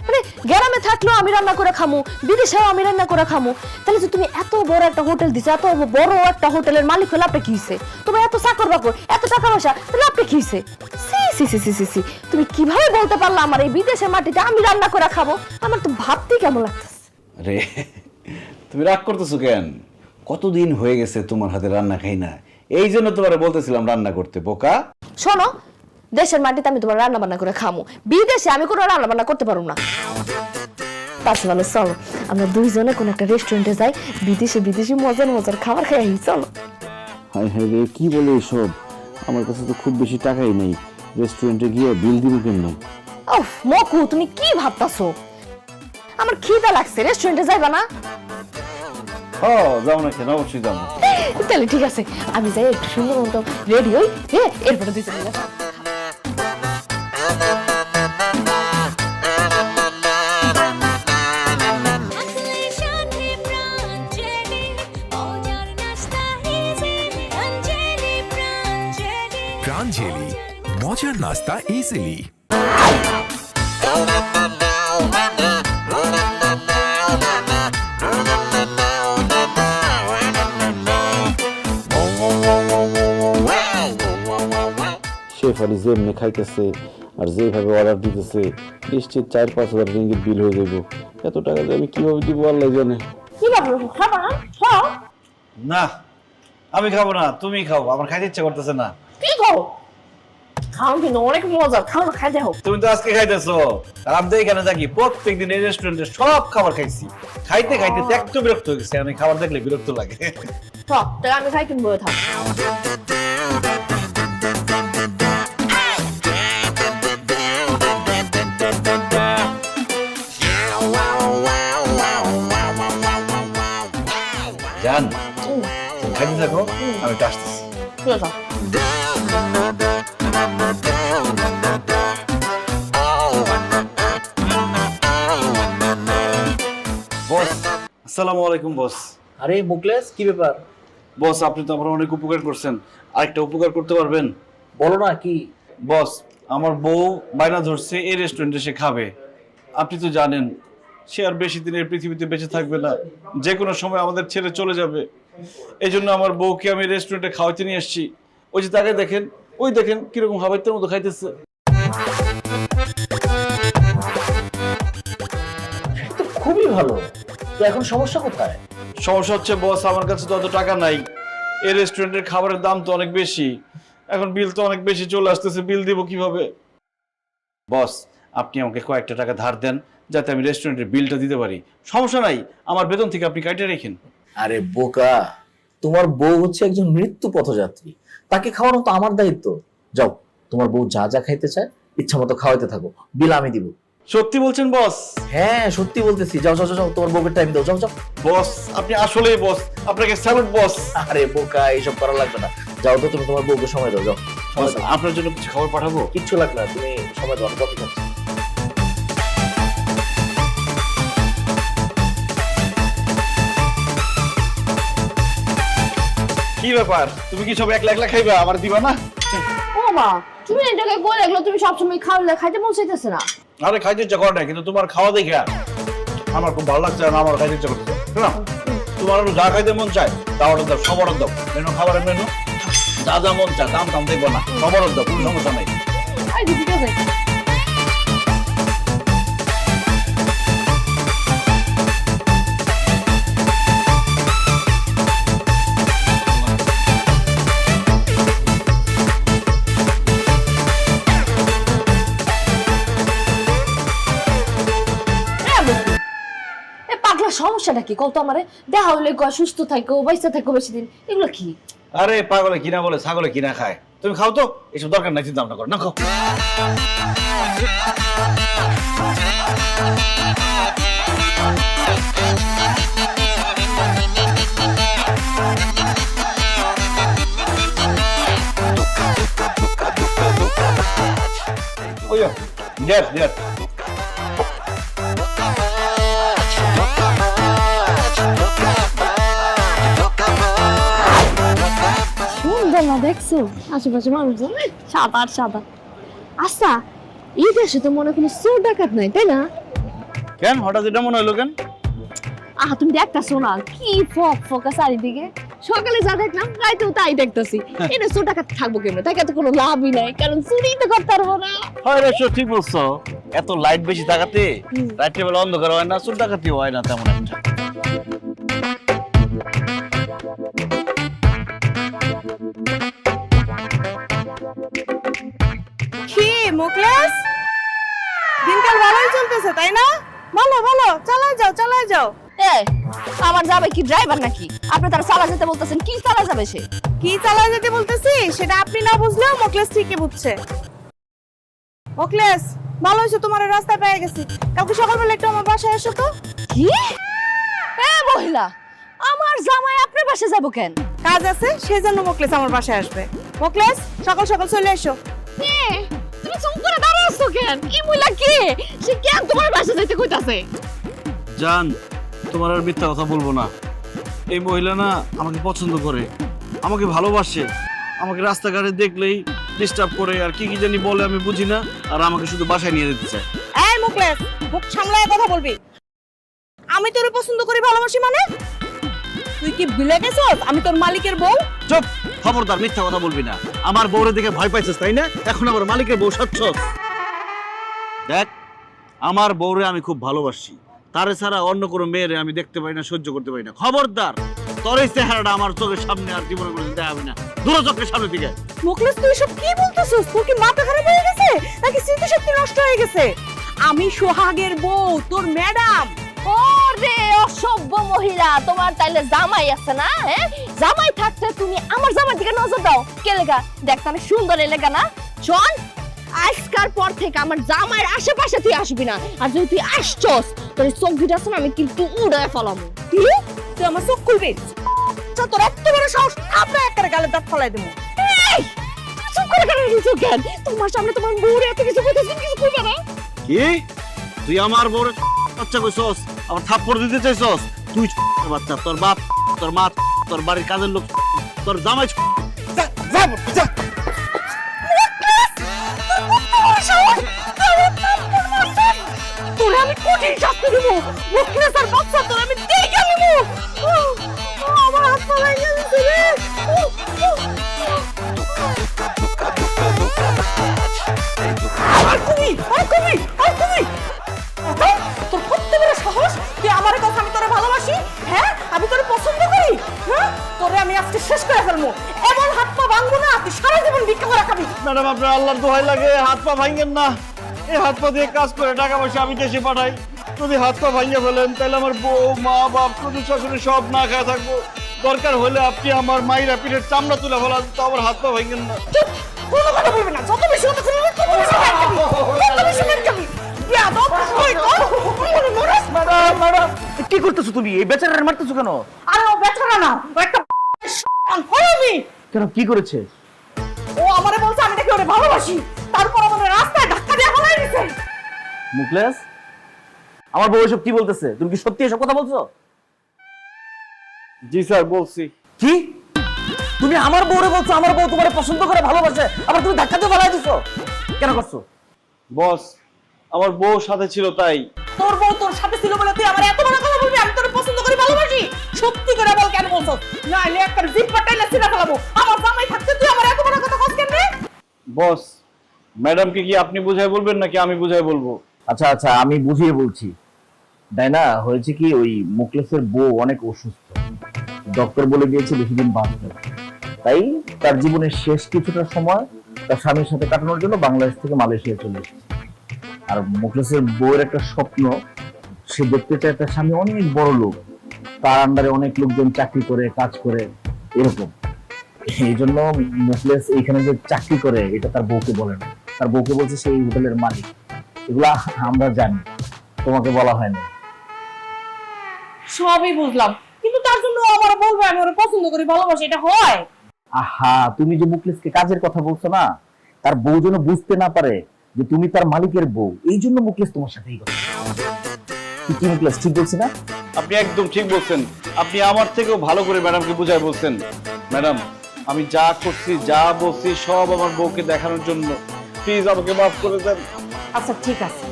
S5: মানে গ্রামে থাকলেও আমি রান্না করে খামু, বিদেশেও আমি রান্না করে খামু, তাহলে যে তুমি এত বড় একটা হোটেল দিছো, এত বড় একটা হোটেলের মালিক হলে আপনি কি হইছে? তোমার এত চাকর বাকর, এত টাকা পয়সা, তাহলে আপনি কি হইছে? সি সি সি সি সি সি, তুমি কিভাবে বলতে পারলা আমার এই বিদেশের মাটিতে আমি রান্না করে খাবো? আমার তো ভাবতেই কেমন লাগতেছে।
S2: আরে তুমি রাগ করতেছো কেন? কতদিন হয়ে গেছে তোমার হাতে রান্না খাই না, এই জন্য তোমার বলতেছিলাম রান্না করতে, বোকা।
S5: শোনো, দেশের মাটিতে আমি তোমার রান্না বান্না করে খামু, বিদেশে আমি কোনো রান্না বান্না করতে পারবো না। তার মানে চলো আমরা দুইজনে কোন একটা রেস্টুরেন্টে যাই, বিদেশি বিদেশি মজার মজার খাবার খাই। চলো।
S2: হাই হাই রে, কি বলে এসব? আমার কাছে তো খুব বেশি টাকাই নেই, রেস্টুরেন্টে গিয়ে বিল দিব কেন?
S5: ওফ মকু, তুমি কি ভাবতাছো? আমার খিদা লাগছে, রেস্টুরেন্টে যাইবা না?
S2: যাও না কেন, অবশ্যই যাবো।
S5: তাহলে ঠিক আছে, আমি যাই একটু সুন্দর মতো রেডি হই, হ্যাঁ, এরপরে দুইজনে যাবো।
S1: প্রাঞ্জলি, মজার নাস্তা ইজিলি।
S2: শেফ আলী যেমনি খাইতেছে আর যেভাবে অর্ডার দিতেছে, নিশ্চিত 4-5 হাজার রিঙ্গিত বিল হয়ে যাবো। এত টাকা দিয়ে আমি কিভাবে দিব আল্লাহ জানে।
S5: কি ব্যাপার, খাবা না? খাও।
S2: না, আমি খাবো না, তুমি খাও, আমার খাইতে ইচ্ছা করতেছে না।
S5: কি খাও? খাও কিন্তু অনেক মজা, খাও না, খাইতে হোক।
S2: তুমি তো আজকে খাইতেছো, আর আমি তো এখানে থাকি প্রত্যেকদিন এই রেস্টুরেন্টে সব খাবার খাইছি, খাইতে খাইতে ত্যাক্ত বিরক্ত হয়ে গেছে। আমি খাবার দেখলে বিরক্ত লাগে।
S5: তাই আমি খাই কিনবো, থাক।
S2: জান, খাইতে থাকো, আমি তো আসতেছি।
S5: ঠিক আছে।
S2: বস, আসসালামু আলাইকুম বস।
S3: আরে মুকলেশ, কি ব্যাপার?
S2: বস, আপনি তো আমার অনেক উপকার করছেন, আরেকটা উপকার করতে পারবেন?
S3: বলো না কি?
S2: বস, আমার বউ বায়না ধরছে এই রেস্টুরেন্টে সে খাবে। আপনি তো জানেন সে আর বেশি দিন এই পৃথিবীতে বেঁচে থাকবে না, যে কোনো সময় আমাদের ছেড়ে চলে যাবে। এই জন্য আমার বউকে আমি রেস্টুরেন্টে খাওয়াতে নিয়ে আসছি। ওই যে তাকে দেখেন, ওই দেখেন কিরকম হাবাইতের মতো খাইতেছে।
S3: তো খুবই ভালো, তো এখন সমস্যা কোথায়?
S2: সমস্যা হচ্ছে বস, আমার কাছে তো অত টাকা নাই, এই রেস্টুরেন্টের খাবারের দাম তো অনেক বেশি, এখন বিল তো অনেক বেশি চলে আসতেছে, বিল দিব কিভাবে? বস, আপনি আমাকে কয়েকটা টাকা ধার দেন, যাতে আমি রেস্টুরেন্টের বিলটা দিতে পারি। সমস্যা নাই, আমার বেতন থেকে আপনি কাটে রেখেন।
S3: আরে বোকা, তোমার বউ হচ্ছে একজন মৃত্যু পথযাত্রী, তাকে খাওয়ানো তো আমার দায়িত্ব। যাও, তোমার বউ যা যা খাইতে চায় ইচ্ছা মতো খাওয়াইতে থাকো, বিল আমি দিব।
S2: সত্যি বলছেন বস?
S3: হ্যাঁ সত্যি বলতেছি, যাও যাও যাও, তোমার বউকে টাইম দাও, যাও যাও।
S2: বস, আপনি আসলেই বস, আপনাকে স্যালুট বস।
S3: আরে বোকা, এইসব করা লাগবে না, যাও তো, তুমি তোমার বউকে সময় দাও, যাও। সময় দাও।
S2: আপনার জন্য কিছু খাবার পাঠাবো?
S3: কিচ্ছু লাগবে না, তুমি সময় দাও, আমি কফি খাচ্ছি।
S2: কি ব্যাপার, তুমি কি সব একলা একলা খাইবা, আমার দিবা না?
S5: ও মা, তুমি এই জায়গায় কই লাগলো? তুমি সবসময় খাওয়ালে খাইতে মন চাইতেছে না।
S2: আরে খাইতে ইচ্ছা করে না, কিন্তু তোমার খাওয়া দেখে আমার খুব ভালো লাগছে না, আমার খাইতে ইচ্ছা করছে না। তোমার যা খাইতে মন চায় তা অর্ডার দাও, সব অর্ডার দাও। মেনু, খাবারের মেনু, যা যা মন চায়, দাম দাম দেখবো না, সব অর্ডার দাও, কোনো সমস্যা নাই।
S5: ঠিক আছে। সমস্যাটা কি কত? আমারে দেখা হইলে কয় সুস্থ থাকো, বাইসা থাকো বেশি দিন, এগুলো কি?
S2: আরে পাগলে কিনা বলে, ছাগলে কিনা খায়। তুমি খাও তো, এসব দরকার নাই, চিন্তা ভাবনা করো না, খাও। ওই দেখ দেখ,
S5: খেলা দেখছো? আশেপাশে মানুষজন সাদা আর সাদা। আচ্ছা, এই দেশে তো মনে কোনো চোর ডাকাত নাই, তাই না?
S2: কেন হঠাৎ এটা মনে হলো কেন?
S5: তুমি দেখতেছো না কি ফক ফকা চারিদিকে? সকালে যা দেখলাম রাইতেও তাই দেখতেছি। এটা চোর ডাকাত থাকবো কেমনে? তাকে তো কোনো লাভই নাই, কারণ চুরি তো করতে পারবো না।
S2: হয় রে, ঠিক বলছো। এত লাইট বেশি থাকাতে রাত্রে বেলা অন্ধকার হয় না, চোর ডাকাতি হয় না তেমন একটা।
S10: কি মুকলেশ, দিনকাল ভালোই চলতেছে তাই না? ভালো ভালো, চালায় যাও চালায় যাও।
S5: এই, আমার যাবে কি ড্রাইভার নাকি? আপনি তার চালা যেতে বলতেছেন, কি চালা যাবে সে?
S10: কি চালায় যেতে বলতেছি সেটা আপনি না বুঝলেও মুকলেশ ঠিকই বুঝছে। মুকলেশ, ভালো হয়েছে তোমার রাস্তায় পেয়ে গেছি। কালকে সকালবেলা একটু আমার বাসায় এসো তো।
S5: কি? মহিলা, আমার জামাই আপনার বাসে যাবো কেন?
S10: কাজ আছে সেই জন্য মুকলেশ আমার বাসায় আসবে। মুকলেশ, সকাল সকাল চলে এসো।
S5: তুমি চুপ করে দাঁড়ায় আছো কেন? এই মহিলা কে? সে কেন তোমার বাসা যাইতে কইতাছে?
S2: জান, তোমার আর মিথ্যা কথা বলবো না। এই মহিলা না আমাকে পছন্দ করে, আমাকে ভালোবাসে, আমাকে রাস্তাঘাটে দেখলেই ডিস্টার্ব করে আর কি কি জানি বলে আমি বুঝি না, আর আমাকে শুধু বাসায় নিয়ে যেতে চায়।
S10: এই মুকলেশ, মুখ সামলায় কথা বলবি। আমি তোরে পছন্দ করি, ভালোবাসি মানে? তুই কি ভুলে গেছস আমি তোর মালিকের বউ?
S2: চুপ, খবরদার মিথ্যা কথা বলবি না। আমার বউরে দেখে ভয় পাইছিস তাই না? এখন আবার মালিকের বউ সাজছস। দেখ, আমার বউরে আমি খুব ভালোবাসি, তারে ছাড়া অন্য কোনো মেয়েরে আমি দেখতে পাই না, সহ্য করতে পারি না। খবরদার, তোর এই চেহারাটা আমার চোখের সামনে আর জীবনে করে দিতে হবে না। দূর চোখের সামনে থেকে।
S10: মুকলেশ, তুই সব কি বলতেছিস? তোর কি মাথা খারাপ হয়ে গেছে নাকি স্মৃতিশক্তি নষ্ট হয়ে গেছে? আমি সোহাগের বউ, তোর ম্যাডাম।
S5: ওরে অসভ্য মহিলা, তোমার তাইলে জামাই আছে না? হ্যাঁ, জামাই থাকতে তুমি আমার জামার দিকে নজর দাও কে লেগা? দেখতে আমি সুন্দর এলাকা না? শোন, আজকাল পর থেকে আমার জামাইয়ের আশেপাশে তুই আসবি না। আর যদি তুই আসছস, তোর এই চোখ দুটো আছে না, আমি কিন্তু উড়ায় ফেলামু।
S10: কি? তুই আমার চোখ খুলবি? তোর এত বড় সাহস, আমরা একটা গালে দাঁত ফলাই দেবো।
S5: এই, তুমি চুপ করে কেন রইছো কেন? তোমার সামনে তোমার বউরে এত কিছু কইতেছিস, কিছু কইবা না?
S2: কি তুই আমার বউরে বাচ্চা কইছস, আবার থাপ্পড় দিতে চাইছস? তুই বাচ্চা, তোর বাপ, তোর মা, তোর বাড়ির কাজের লোক, তোর জামাই
S5: তোরে আমি কঠিন শাস্তি দিব। মুখলেস আর বাচ্চা তোর আমি দেখে নিব। আমার হাত পা ভেঙে গেছে রে।
S10: আর তুমি তোর কত বড় সাহস? তুই আমার কথা, আমি তোরে ভালোবাসি? হ্যাঁ, আমি তোরে পছন্দ করি। হ্যাঁ, তোরে আমি আজকে শেষ করে ফেলবো। এমন হাত পা ভাঙবো না, তুই সারা জীবন ভিক্ষা করে খাবি।
S2: ম্যাডাম, আপনার আল্লাহর দোহাই লাগে, হাত পা ভাঙেন না। এই হাত পা দিয়ে কাজ করে টাকা পয়সা আমি দেশে পাঠাই। যদি হাত পা ভাঙিয়ে ফেলেন তাহলে আমার বউ, মা, বাপ, শ্বশুর শাশুড়ি সব না খায় থাকবো। দরকার হলে আপনি আমার মায়ের পিঠের চামড়া তুলে ফেলান, তো আমার হাত পা ভাঙেন না।
S10: চুপ, কোনো কথা বলবি না। যত বেশি কথা বলবি তত বেশি মার খাবি, তত বেশি মার খাবি। বেয়াদব, ওই তো, মরাস।
S3: ম্যাডাম, কি করতেছো তুমি? এই বেচারার মারতেছো কেন?
S10: আরে ও বেচারা না, ও একটা হয়নি।
S3: কেন, কি করেছে?
S10: ও আমারে বলছে আমি নাকি ওরে ভালোবাসি, তারপর আমাদের রাস্তায় ধাক্কা দিয়ে ফেলাই দিছে।
S3: মুকলেশ, আমার বউ এসব কি বলতেছে? তুমি কি সত্যি এসব কথা বলছো?
S2: জি স্যার, বলছি।
S3: কি? তুমি আমার বউরে বলছো আমার বউ তোমারে পছন্দ করে, ভালোবাসে, আবার তুমি ধাক্কা দিয়ে ফেলাই দিছো? কেন করছো?
S2: বস, আমার বউ সাথে ছিল তাই।
S10: তোর বউ তোর সাথে ছিল বলে তুই আমার এত বড় কথা বলবি? আমি তোরে পছন্দ করি, ভালোবাসি। সত্যি করে বল কেন বলছস? নাইলে একটা জিপ পাটাইলে সিনা ফেলাবো। আমার জামাই থাকতে তুই আমার এত বড় কথা কস কেন রে?
S2: বস, ম্যাডামকে কি আপনি বুঝাই বলবেন নাকি আমি বুঝাই বলবো?
S3: আচ্ছা আচ্ছা, আমি বুঝিয়ে বলছি। তাই না, হয়েছে কি, ওই মুকলেশের বউ অনেক অসুস্থ, ডক্টর বলে দিয়েছে বেশি দিন বাঁচবে না। তাই তার জীবনের শেষ কিছুটা সময় তার স্বামীর সাথে কাটানোর জন্য বাংলাদেশ থেকে মালয়েশিয়া চলে এসেছে। আর মুকলেশের বউয়ের একটা স্বপ্ন, সে দেখতে চায় তার স্বামী অনেক বড় লোক, তার আন্ডারে অনেক লোকজন চাকরি করে, কাজ করে, এরকম। এই জন্য মুকলেশ এইখানে যে চাকরি করে এটা তার বউকে বলে না, তার বউকে বলছে সেই হোটেলের মালিক। এগুলা আমরা জানি, তোমাকে বলা হয়নি।
S10: সবই বুঝলাম, কিন্তু তার জন্য ও আমার বলবে আমি ওরে পছন্দ করি, ভালোবাসি, এটা হয়?
S3: আহা, তুমি যে মুকলেশকে কাজের কথা বলছো না, তার বউ যেন বুঝতে না পারে যে তুমি তার মালিকের বউ, এই জন্য মুকলেশ তোমার সাথেই কথা। কি মুকলেশ, ঠিক বলছি না?
S2: আপনি একদম ঠিক বলছেন। আপনি আমার থেকেও ভালো করে ম্যাডামকে বুঝাই বলছেন। ম্যাডাম, আমি যা করছি যা বলছি সব আমার বউকে দেখানোর জন্য। প্লিজ আমাকে মাফ করে দেন।
S10: আচ্ছা ঠিক আছে,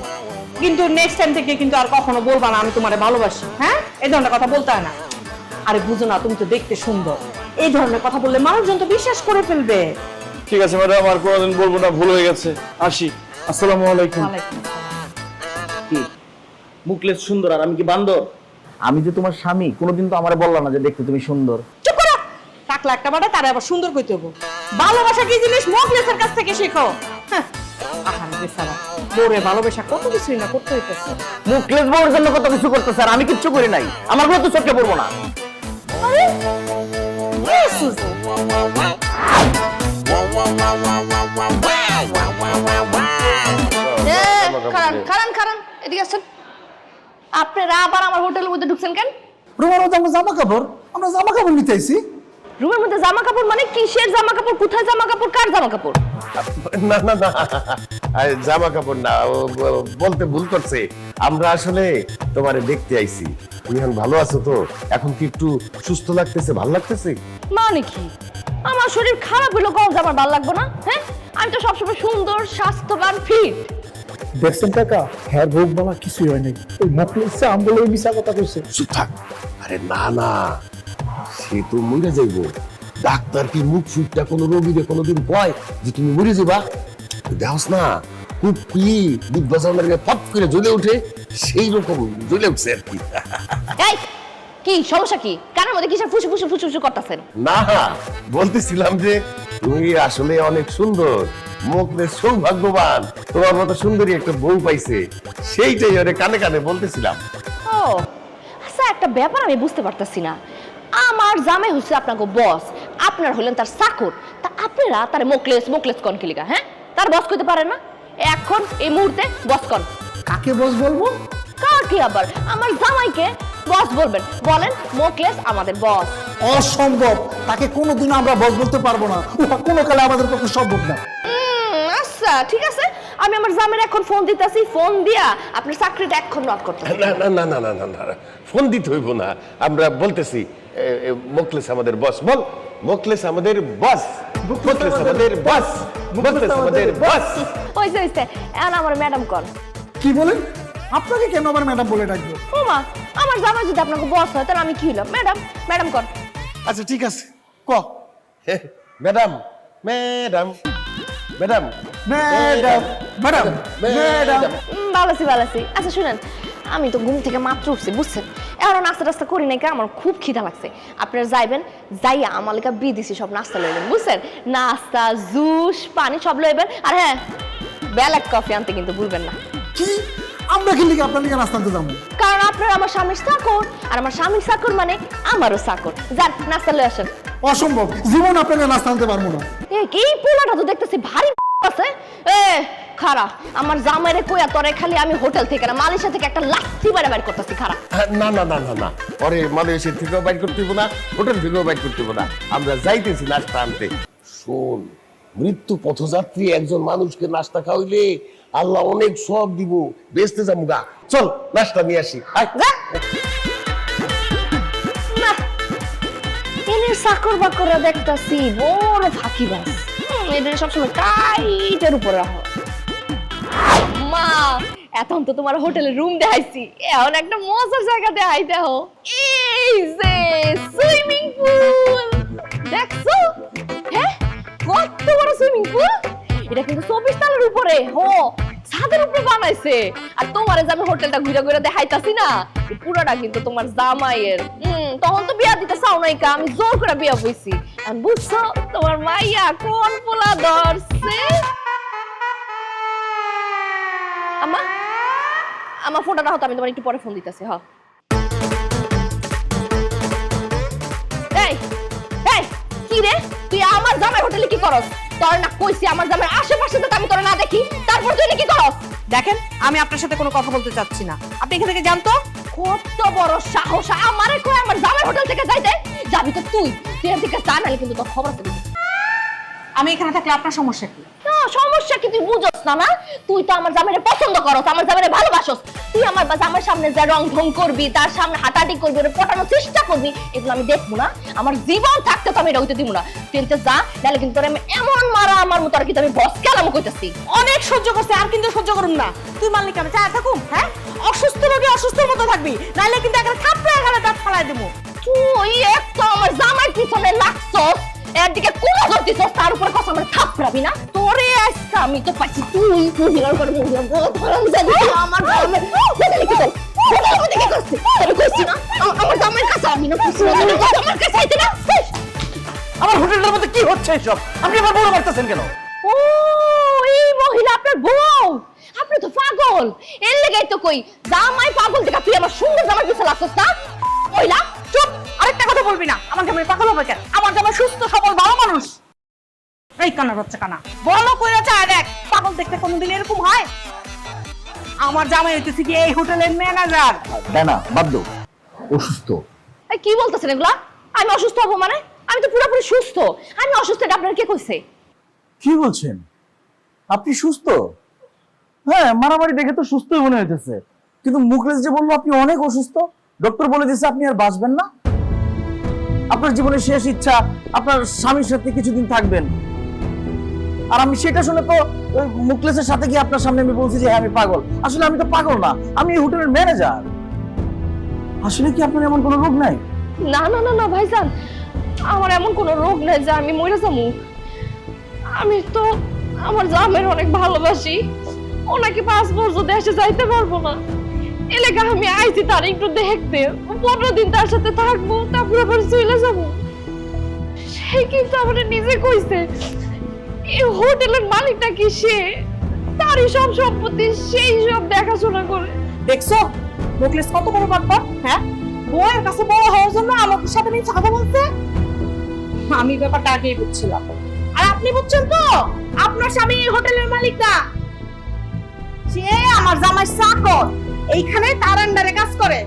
S10: কিন্তু নেক্সট টাইম থেকে কিন্তু আর কখনো বলবা না আমি তোমারে ভালোবাসি। হ্যাঁ, এই ধরনের কথা বলতে হয় না। আরে বুঝো না, তুমি তো দেখতে সুন্দর, এই ধরনের কথা বললে মানুষজন তো বিশ্বাস করে ফেলবে।
S2: ঠিক আছে ম্যাডাম, আর কোনোদিন বলবো না, ভুল হয়ে গেছে, আসি। আসসালামু আলাইকুম।
S10: ওয়ালাইকুম আসসালাম।
S3: কি মুখলেস সুন্দর আর আমি কি বান্দর? আমি যে তোমার স্বামী, কোনোদিন তো আমারে বললা না যে দেখতে তুমি সুন্দর।
S10: চুপ করো, টাকলা একটা বাড়া তারা আবার সুন্দর কইতে হবো। ভালোবাসা কি জিনিস মোগলেসের কাছ থেকে শেখো। হ্যাঁ, আহারে বেচারা, বউরে ভালোবাসা কত কিছুই না করতে হইতেছে।
S3: মুখলেস বউর জন্য কত কিছু করতেছে আর আমি কিচ্ছু করি নাই। আমার কোনো তো চোখে পড়বো না।
S10: আরে এই সুজু,
S5: খারান খারান খারান, এদিকে আসেন। আপনারা আবার আমার হোটেলের মধ্যে ঢুকছেন কেন?
S4: রুমের মধ্যে আমরা জামা কাপড় নিতে আইছি।
S5: রুমের মধ্যে জামা কাপড় মানে কিসের জামা কাপড়, কোথায় জামা কাপড়, কার জামা কাপড়?
S8: না না না, আরে জামা কাপড় না, ও বলতে ভুল করছে। আমরা আসলে তোমারে দেখতে আইছি। তুমি এখন ভালো আছো তো? এখন কি একটু সুস্থ লাগতেছে, ভালো লাগতেছে?
S5: মানে কি আমার শরীর খারাপ হলো কখন আমার ভালো লাগবে না? হ্যাঁ, আমি তো সবসময় সুন্দর, স্বাস্থ্যবান, ফিট।
S9: দেখছেন টাকা, হ্যাঁ ভোগ বাবা কিছুই হয় নাই। ওই মুখলেসে আমগুলো মিশা কথা কইছে।
S8: চুপ থাক। আরে না না, সে তো মরে যাইব। ডাক্তার কি মুখ ফুটটা কোনো রোগীরে কোনোদিন কয় যে তুমি মরে যাবা? দেখস না, খুব কি দিব্যাসনের ফট করে জ্বলে উঠে, সেই রকম জ্বলে উঠছে আর কি।
S5: এই কি সমস্যা, কি কানের মধ্যে কিসের ফুসু ফুসু ফুসু ফুসু করতেছেন?
S8: না, বলতেছিলাম যে তুমি আসলে অনেক সুন্দর। মুখলেস সৌভাগ্যবান, তোমার মতো সুন্দরী একটা বউ পাইছে, সেইটাই ওরে কানে কানে বলতেছিলাম।
S5: ও আচ্ছা, একটা ব্যাপার আমি বুঝতে পারতাছি না। আমার জামাই হচ্ছে আপনাকে বস, আপনার হলেন তার চাকর, তা আপনারা তার মোকলেস মোকলেস কন কিলিকা? হ্যাঁ, তার বস কইতে পারে না? এখন এই মুহূর্তে বস কন।
S4: কাকে বস বলবো?
S5: কাকে আবার? আমার জামাইকে বস বলবেন। বলেন মোকলেস আমাদের বস।
S4: অসম্ভব, তাকে কোনোদিন আমরা বস বলতে পারবো না। ওটা কোনো কালে আমাদের পক্ষে সম্ভব না।
S5: আচ্ছা ঠিক আছে, আমি আমার জামাইয়ের এখন ফোন দিতেছি, ফোন দিয়া আপনার চাকরিটা এখন নট করতে হবে।
S8: না না না না না না না, ফোন দিতে হইব না, আমরা বলতেছি মোকলেস আমাদের বস। বল, মোকলেস আমাদের বস, মোকলেস আমাদের বস, মোকলেস আমাদের বস।
S5: হইছে হইছে, এখন আমার ম্যাডাম কন।
S4: কি বলেন? আপনাকে কেন আবার ম্যাডাম বলে ডাকবো?
S5: ও মা, আমার জামাই যদি আপনাকে বস হয় তাহলে আমি কি হলাম? ম্যাডাম, ম্যাডাম কন।
S4: আচ্ছা ঠিক আছে, ক।
S8: Madam, madam, madam,
S4: madam, madam, madam.
S5: ভালো আছি ভালো আছি। আচ্ছা শুনেন, আমি তো ঘুম থেকে মাত্র উঠছি বুঝছেন, এখন নাস্তা টাস্তা করি নাই, আমার খুব খিদা লাগছে। আপনারা যাইবেন, যাইয়া আমার লেখা বিদেশি সব নাস্তা লইবেন বুঝছেন, নাস্তা, জুস, পানি সব লইবেন। আর হ্যাঁ, ব্ল্যাক কফি আনতে কিন্তু ভুলবেন না।
S4: কি আমরা কি লিখে আপনার লিখে নাস্তা আনতে যাবো?
S5: কারণ আপনার আমার স্বামীর চাকর, আর আমার স্বামীর চাকর মানে আমারও চাকর। যান নাস্তা লই আসেন।
S4: অসম্ভব, জীবন আপনাকে নাস্তা আনতে পারবো না।
S5: এ কি পোলাটা তো দেখতেছি ভারী আছে। এ খারা, আমার জামাইরে কইয়া তোরে খালি আমি হোটেল থেকে না মালয়েশিয়া থেকে একটা লাথি বাইরে বাইর করতেছি। খারা
S8: না না না না না, পরে মালয়েশিয়া থেকেও বাইর করতে হইব না, হোটেল থেকেও বাইর করতে হইব না, আমরা যাইতেছি নাস্তা আনতে। শোন, মৃত্যু পথযাত্রী একজন মানুষকে নাস্তা খাওয়াইলে আল্লাহ অনেক সব দিব, বেচতে যাবো গা। চল নাস্তা নিয়ে আসি।
S5: না, এনের চাকর বাকরা দেখতাছি বড় ফাঁকিবাজ। এদের সবসময় টাইটের উপর রাখো। মা, এখন তো তোমার হোটেলের রুম দেখাইছি, এখন একটা মজার জায়গা দেখাই দেখো। এই যে সুইমিং পুল দেখছো? হ্যাঁ, কত বড় সুইমিং পুল! এটা কিন্তু 24 তলার উপরে, ছাদের উপরে বানাইছে। আর তোমারে যে আমি হোটেলটা ঘুরে ঘুরে দেখাইতাছি না, পুরোটা কিন্তু তোমার জামাইয়ের। তখন তো বিয়া দিতে চাও নাই, আমি জোর করে বিয়া বইছি। বুঝছো তোমার মাইয়া কোন পোলা ধরছে? আম্মা, আমার ফোনটা না হতো, আমি তোমার একটু পরে ফোন দিতেছি। এই এই কি রে, তুই আমার জামাই হোটেলে কি করস? তোর না কইছি আমার জামাই আশেপাশে তো আমি তোর না দেখি, তারপর তুই কি করস?
S10: দেখেন, আমি আপনার সাথে কোনো কথা বলতে চাচ্ছি না, আপনি এখান থেকে জানতো।
S5: কত বড় সাহস আমারে কই আমার জামাই হোটেল থেকে যাইতে? যাবি তো তুই, তুই এর থেকে জানালে কিন্তু তোর খবর আছে।
S10: আমি এখানে থাকলে আপনার সমস্যা কি?
S5: সমস্যা কি তুই বুঝছ না? না, তুই তো আমার জামাইরে পছন্দ করস, আমার জামাইরে ভালোবাসস। তুই আমার আমার সামনে যা রং ঢং করবি, তার সামনে হাঁটাহাঁটি করবি, ওরে পটানোর চেষ্টা করবি, এগুলো আমি দেখবো না। আমার জীবন থাকতে তো আমি এটা হইতে দিব না। তুই এনতে যা, নাহলে কিন্তু তোরে আমি এমন মারা আমার মতো আর কিন্তু আমি বস কেলাম কইতাছি।
S10: অনেক সহ্য করছে, আর কিন্তু সহ্য করুম না। তুই মারলি কেন? চা থাকুম, হ্যাঁ? অসুস্থ রোগী অসুস্থের মতো থাকবি, নাহলে কিন্তু একটা থাপড়া এখানে দাঁত ফালাই দেবো।
S5: তুই একটা আমার জামার পিছনে লাগছস, এর দিকে কোনো ধরতিছস, তার উপরে কথা আমার থাপড়াবি না। তোরে আজকে আমি তো পাইছি, তুই মহিলার করে মহিলা ধরম জানি আমার ঘরে বদলে কি তোর বদলে কি করছিস? তোর কইছি না আমার জামার কাছে আমি না কইছি না, আমার কাছে আইতে না।
S3: আমার হোটেলের মধ্যে কি হচ্ছে এসব? আপনি আমার বড় মারতেছেন কেন?
S5: ও এই মহিলা আপনার বউ? আপনি তো পাগল। এর লেগেই তো কই জামাই পাগল দেখা তুই আমার সুন্দর জামার পিছে লাগছস না। মহিলা
S10: চুপ, আরেকটা কথা বলবি না। আমার জামাই পাগল হবে কেন? আমার জামাই সুস্থ সবল ভালো মানুষ। এই কানা হচ্ছে কানা, বলো কইরা চা দেখ, পাগল দেখতে কোনোদিন এরকম হয়? আমার জামাই হইতেছে কি এই হোটেলের ম্যানেজার।
S3: না বাদ দাও, অসুস্থ।
S5: এই কি বলতেছেন এগুলা? আমি অসুস্থ হবো মানে? আমি তো পুরোপুরি সুস্থ। আমি অসুস্থ এটা আপনার কে কইছে?
S3: কি বলছেন? আপনি সুস্থ? হ্যাঁ, মারামারি দেখে তো সুস্থই মনে হইতেছে, কিন্তু মুখলেস যে বললো আপনি অনেক অসুস্থ, ডক্টর বলে দিয়েছে আপনি আর বাঁচবেন না। আপনার জীবনের শেষ ইচ্ছা আপনার স্বামীর সাথে কিছুদিন থাকবেন, আর আমি সেটা শুনে তো ওই মুখলেসের সাথে গিয়ে আপনার সামনে আমি বলছি যে হ্যাঁ আমি পাগল। আসলে আমি তো পাগল না, আমি এই হোটেলের ম্যানেজার। আসলে কি আপনার এমন কোনো রোগ নাই?
S5: না না না না ভাইজান, আমার এমন কোনো রোগ নাই যে আমি মরে যাবো। আমি তো আমার জামের অনেক ভালোবাসি, ওনাকে 5 বছর দেশে যাইতে পারবো না, এলাকা আমি আইছি তার একটু দেখতে, 15 দিন তার সাথে থাকবো, তারপর আবার চলে যাবো। সে কিন্তু আমাদের নিজে কইছে এই হোটেলের মালিকটা কি সে, তারই সব সম্পত্তি সেই সব দেখাশোনা করে।
S10: দেখছো মুখলেস কত বড় বাটপার? হ্যাঁ, বউয়ের কাছে বড় হওয়ার জন্য আমাদের সাথে মিথ্যা কথা বলছে। আমি ব্যাপারটা আগেই বুঝছিলাম, আর আপনি বুঝছেন তো আপনার স্বামী এই হোটেলের মালিক না, সে আমার জামাই চাকর, এইখানে তার আন্ডারে কাজ করে।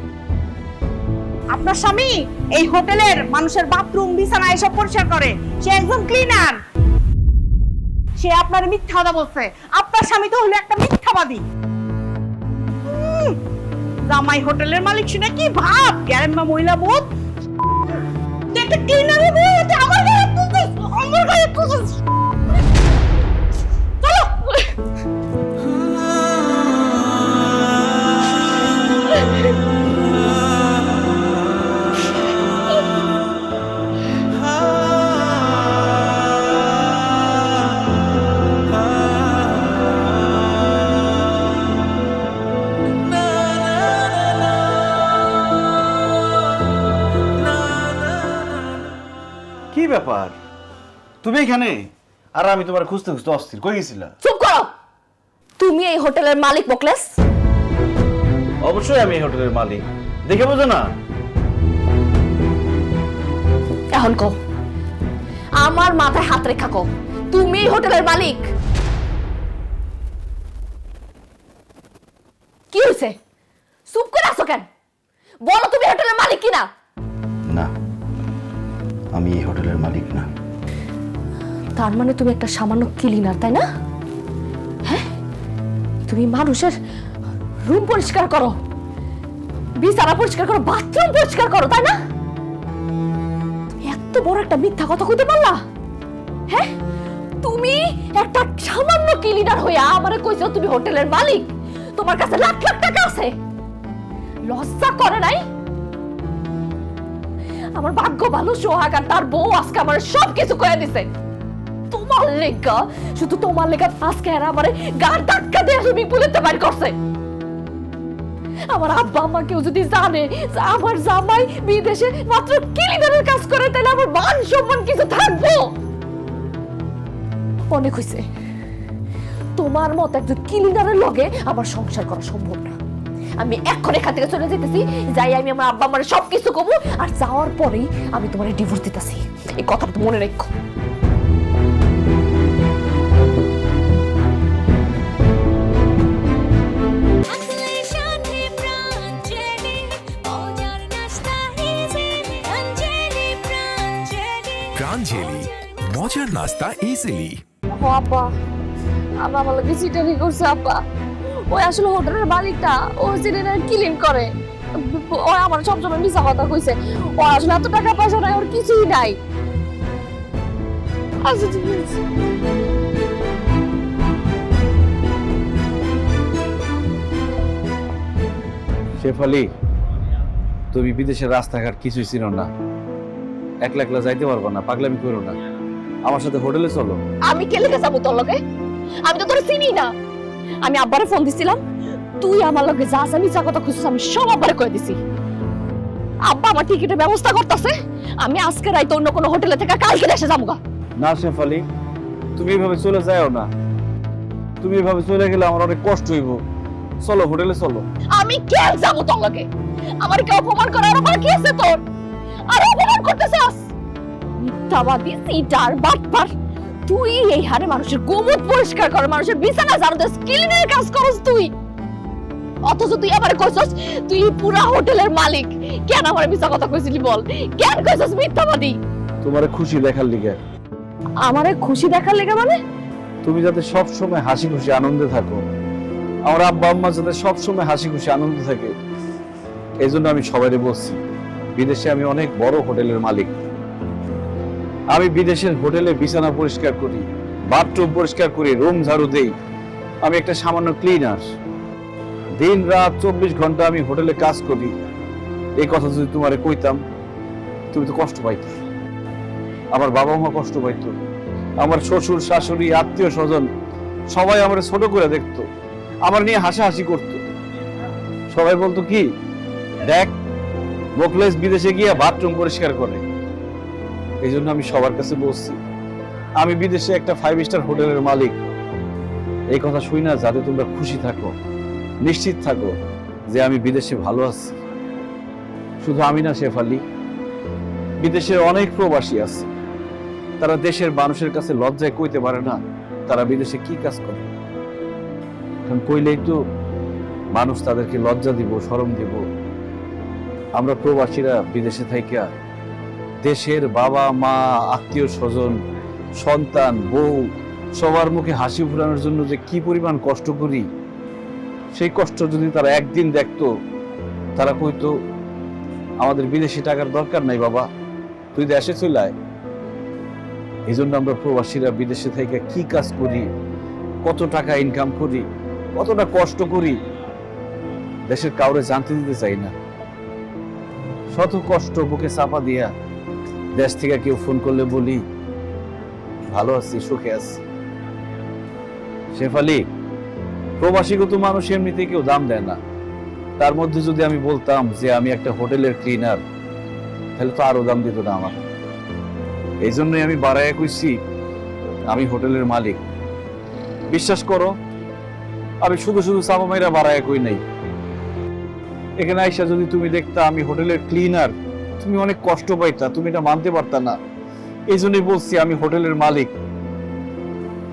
S10: আপনার স্বামী এই হোটেলের মানুষের বাথরুম বিছানা এসব পরিষ্কার করে, সে একজন ক্লিনার। সে আপনার মিথ্যা কথা বলছে। আপনার স্বামী তো হলো একটা মিথ্যাবাদী। জামাই হোটেলের মালিক শুনে কি ভাব, গ্যারেম্মা মহিলা বোধ। তুই একটা ক্লিনারে বউ, এটা আমার গায়ে তুলছিস, আমার গায়ে তুলছিস। চলো।
S2: কি ব্যাপার, তুমি এখানে? আর আমি তোমার খুঁজতে খুঁজতে অস্থির। কই গেছিলা?
S5: চুপ করো। তুমি এই হোটেলের মালিক মুখলেস?
S2: অবশ্যই আমি এই হোটেলের মালিক, দেখে বোঝো না?
S5: এখন কও, আমার মাথায় হাত রেখা কও, তুমি এই হোটেলের মালিক? কি হয়েছে? চুপ করে আছো কেন? বলো তুমি হোটেলের মালিক কিনা?
S2: না, আমি এই হোটেলের মালিক না।
S5: তার মানে তুমি একটা সামান্য ক্লিনার, তাই না? হ্যাঁ, তুমি মানুষের রুম পরিষ্কার করো, বিছানা পরিষ্কার করো, বাথরুম পরিষ্কার করো, তাই না? তুমি এত বড় একটা মিথ্যা কথা কইতে পারলা? হ্যাঁ, তুমি একটা সামান্য ক্লিনার হইয়া আমারে কইছো তুমি হোটেলের মালিক, তোমার কাছে লাখ লাখ টাকা আছে। লজ্জা করে নাই? আমার ভাগ্য ভালো, সোহাগ আর তার বউ আজকে আমার সব কিছু করে দিছে তোমার লেগা। শুধু তোমার লেগা আজকে এরা আমারে গাড় ধাক্কা দিয়ে সুইমিং পুলেতে বাইর করছে। আমার আব্বা আম্মা কেউ যদি জানে যে আমার জামাই বিদেশে মাত্র ক্লিনারের কাজ করে, তাহলে আমার মান সম্মান কিছু থাকবো? অনেক হয়েছে, তোমার মতো একজন ক্লিনারের লগে আমার সংসার করা সম্ভব না। আমি এখন এখান থেকে চলে যেতেছি, যাই আমি আমার আব্বা আমার সবকিছু কমু, আর যাওয়ার পরেই আমি তোমার ডিভোর্স দিতেছি। এই কথাটা মনে রেখো।
S1: প্রাঞ্জলি, মজার নাস্তা ইজিলি।
S5: ও আব্বা, আব্বা আমার লাগে চিটারি করছে আব্বা। ওই আসলে হোটেলের মালিকটা ও সিলিন্ডার ক্লিন করে। ও আমার সবসময় মিছা কথা কইছে। ও আসলে এত টাকা পয়সা নাই, ওর কিছুই নাই। আচ্ছা ঠিক আছে।
S2: শেফালি, তুমি বিদেশের রাস্তাঘাট কিছুই চিনো না, একলা একলা যাইতে পারবো না, পাগলামি করো না, আমার সাথে হোটেলে চলো।
S5: আমি কে লেগে যাবো তোর লগে? আমি তো তোর চিনি না। আমি আব্বারে ফোন দিছিলাম, তুই আমার লগে যা যা মিছা কথা খুঁজছিস আমি সব আব্বারে কয়ে দিছি। আব্বা আমার টিকিটের ব্যবস্থা করতেছে, আমি আজকে রাইতে অন্য কোনো হোটেলে থেকে কালকে দেশে যাবো।
S2: না শেফালি, তুমি এইভাবে চলে যাও না, তুমি এইভাবে চলে গেলে আমার অনেক কষ্ট হইব। চলো হোটেলে চলো।
S5: আমি কেন যাবো তোর লগে? আমার কি অপমান করার বাকি আছে তোর? আর অপমান করতেছস? মিথ্যাবাদী, সিটার, বাটপার। তুই এই হারে মানুষের গোমুখ পরিষ্কার কর, মানুষের বিছানা ঝাড়ু দে, ক্লিনের কাজ করস তুই। অথচ তুই আমারে কইছস তুই পুরা হোটেলের মালিক। কেন আমারে মিথ্যা কথা কইছিলি বল? কেন কইছস মিথ্যাবাদী?
S2: তোমারে খুশি দেখার লিগে।
S5: আমারে খুশি দেখার লেগে মানে?
S2: তুমি যাতে সব সময় হাসি খুশি আনন্দে থাকো, আমার আব্বা আম্মা যাতে সব সময় হাসি খুশি আনন্দে থাকে, এই জন্য আমি সবাইকে বলছি বিদেশে আমি অনেক বড় হোটেলের মালিক। আমি বিদেশের হোটেলে বিছানা পরিষ্কার করি, বাথরুম পরিষ্কার করি, রুম ঝাড়ু দেই। আমি একটা সামান্য ক্লিনার। দিন রাত 24 ঘন্টা আমি হোটেলে কাজ করি। এই কথা যদি তোমারে কইতাম, তুমি তো কষ্ট পাইতে। আমার বাবা মা কষ্ট পাইতো, আমার শ্বশুর শাশুড়ি আত্মীয় স্বজন সবাই আমার ছোট করে দেখতো, আমার নিয়ে হাসাহাসি করতো। সবাই বলতো কি, দেখ মোকলেস বিদেশে গিয়ে বাথরুম পরিষ্কার করে। এই জন্য আমি সবার কাছে বলছি আমি বিদেশে একটা 5 স্টার হোটেলের মালিক। এই কথা শুই না, যাতে তোমরা খুশি থাকো, নিশ্চিত থাকো যে আমি বিদেশে ভালো আছি। শুধু আমি না শেফালি, বিদেশের অনেক প্রবাসী আছে, তারা দেশের মানুষের কাছে লজ্জায় কইতে পারে না তারা বিদেশে কি কাজ করে। কারণ কইলেই তো মানুষ তাদেরকে লজ্জা দিব, শরম দিব। আমরা প্রবাসীরা বিদেশে থাইকা দেশের বাবা মা, আত্মীয় স্বজন, সন্তান, বউ সবার মুখে হাসি ফুরানোর জন্য যে কি পরিমাণ কষ্ট করি, সেই কষ্ট যদি তারা একদিন দেখতো, তারা কইতো আমাদের বিদেশি টাকার দরকার নাই বাবা, তুই দেশে চলে আয়। এই জন্য আমরা প্রবাসীরা বিদেশে থেকে কি কাজ করি, কত টাকা ইনকাম করি, কতটা কষ্ট করি, দেশের কাউরে জানতে দিতে চাই না। শত কষ্ট বুকে চাপা দিয়া দেশ থেকে কেউ ফোন করলে বলি ভালো আছি, সুখে আছি। শেফালি, প্রবাসীগত মানুষ এমনিতে কেউ দাম দেয় না, তার মধ্যে যদি আমি বলতাম যে আমি একটা হোটেলের ক্লিনার, তাহলে তো আরো দাম দিত না আমার। এই জন্যই আমি বাড়াইয়া কইছি আমি হোটেলের মালিক। বিশ্বাস করো, আমি শুধু শুধু চাপা মাইরা বাড়াইয়া কই নাই। এখানে আইসা যদি তুমি দেখতা আমি হোটেলের ক্লিনার, তুমি অনেক কষ্ট পাইতা, তুমি এটা মানতে পারতা না। এই জন্যই বলছি আমি হোটেলের মালিক।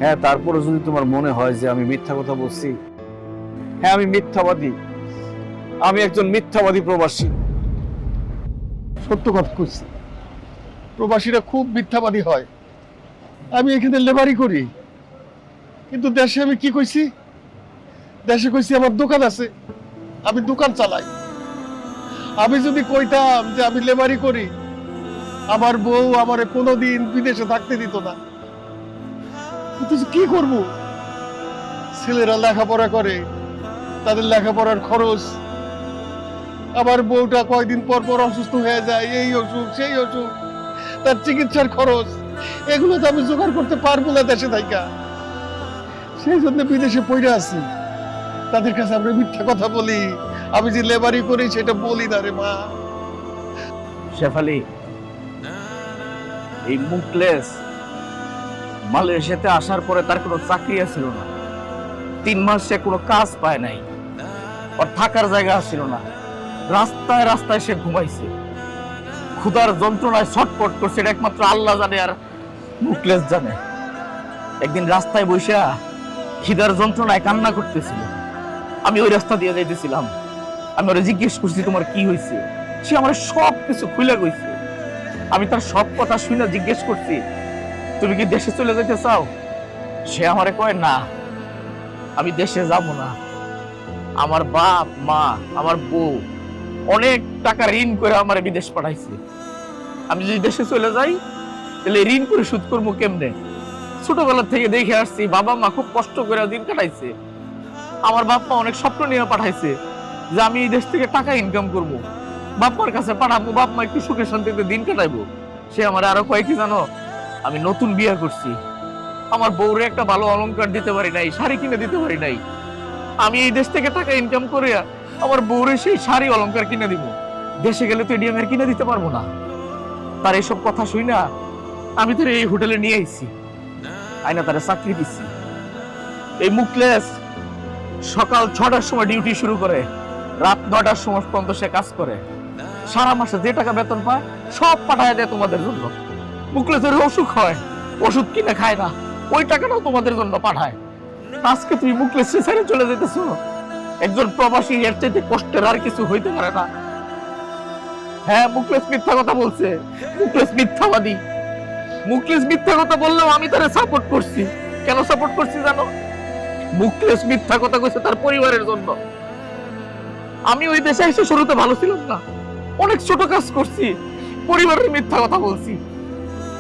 S2: হ্যাঁ, তারপরে যদি তোমার মনে হয় যে আমি মিথ্যা কথা বলছি, হ্যাঁ আমি মিথ্যাবাদী, আমি একজন মিথ্যাবাদী প্রবাসী।
S4: সত্য কথা কইছি, প্রবাসীরা খুব মিথ্যাবাদী হয়। আমি এখানে লেবারি করি, কিন্তু দেশে আমি কি কইছি? দেশে কইছি আমার দোকান আছে, আমি দোকান চালাই। আমি যদি কইতাম যে আমি লেবারি করি, আমার বউ আমারে কোনোদিন বিদেশে থাকতে দিত না। কিন্তু কি করব? ছেলেরা লেখাপড়া করে, তাদের লেখাপড়ার খরচ, আমার বউটা কয়দিন পর পর অসুস্থ হয়ে যায়, এই অসুখ সেই অসুখ, তার চিকিৎসার খরচ, এগুলো তো আমি জোগাড় করতে পারবো না দেশে থাইকা। সেই জন্য বিদেশে পড়ে আছি। তাদের কাছে আমরা মিথ্যা কথা বলি, আমি যে লেবারি করি সেটা বলি না রে মা।
S3: শেফালি, এই মুকলেস মালয়েশিয়াতে আসার পরে তার কোনো চাকরি ছিল না, 3 মাস সে কোনো কাজ পায় নাই, ওর থাকার জায়গা ছিল না, রাস্তায় রাস্তায় সে ঘুমাইছে, ক্ষুধার যন্ত্রণায় ছটফট করছে, এটা একমাত্র আল্লাহ জানে আর মুকলেস জানে। একদিন রাস্তায় বসে খিদার যন্ত্রণায় কান্না করতেছিল, আমি ওই রাস্তা দিয়ে যাইতেছিলাম, আমি ওরা জিজ্ঞেস করছি তোমার কি হয়েছে, সে আমার সব কিছু খুলে কইছে। আমি তার সব কথা শুনে জিজ্ঞেস করছি তুমি কি দেশে চলে যেতে চাও? সে আমারে কয় না, আমি দেশে যাব না, আমার বাপ মা আমার বউ অনেক টাকা ঋণ করে আমার বিদেশ পাঠাইছে। আমি যদি দেশে চলে যাই তাহলে ঋণ পরিশোধ করবো কেমনে? ছোটবেলা থেকে দেখে আসছি বাবা মা খুব কষ্ট করে দিন কাটাইছে। আমার বাপ মা অনেক স্বপ্ন নিয়ে পাঠাইছে যে আমি এই দেশ থেকে টাকা ইনকাম করব, বাপ্পার কাছে পাঠাবো, বাপ মা একটু সুখে শান্তিতে দিন কাটাইবো। সে আমার আরো কয় কি জানো, আমি নতুন বিয়ে করছি, আমার বউরে একটা ভালো অলংকার দিতে পারি নাই, শাড়ি কিনে দিতে পারি নাই। আমি এই দেশ থেকে টাকা ইনকাম করে আমার বউরে সেই শাড়ি অলংকার কিনে দিব। দেশে গেলে তো এডিএম এর কিনে দিতে পারবো না। তার এইসব কথা শুই না আমি তোর এই হোটেলে নিয়ে আইছি, আইনা তারা চাকরি দিচ্ছি। এই মুখলেস সকাল 6টার সময় ডিউটি শুরু করে, রাত 9টার সময় পর্যন্ত সে কাজ করে। সারা মাসে যে টাকা বেতন পায় সব পাঠায় দেয় তোমাদের জন্য। মুখলেসের অসুখ হয়, ওষুধ কিনে খায় না, ওই টাকাটাও তোমাদের জন্য পাঠায়। আজকে তুমি মুখলেস ছেড়ে চলে যেতেছো। একজন প্রবাসী এর চাইতে কষ্টের আর কিছু হইতে পারে না। হ্যাঁ, মুখলেস মিথ্যা কথা বলছে, মুখলেস মিথ্যাবাদী। মুখলেস মিথ্যা কথা বললেও আমি তারে সাপোর্ট করছি। কেন সাপোর্ট করছি জানো? মুখলেস মিথ্যা কথা কইছে তার পরিবারের জন্য। আমি ওই দেশে এসে শুরুতে ভালো ছিলাম না, অনেক ছোট কাজ করছি, পরিবারের মিথ্যা কথা বলছি।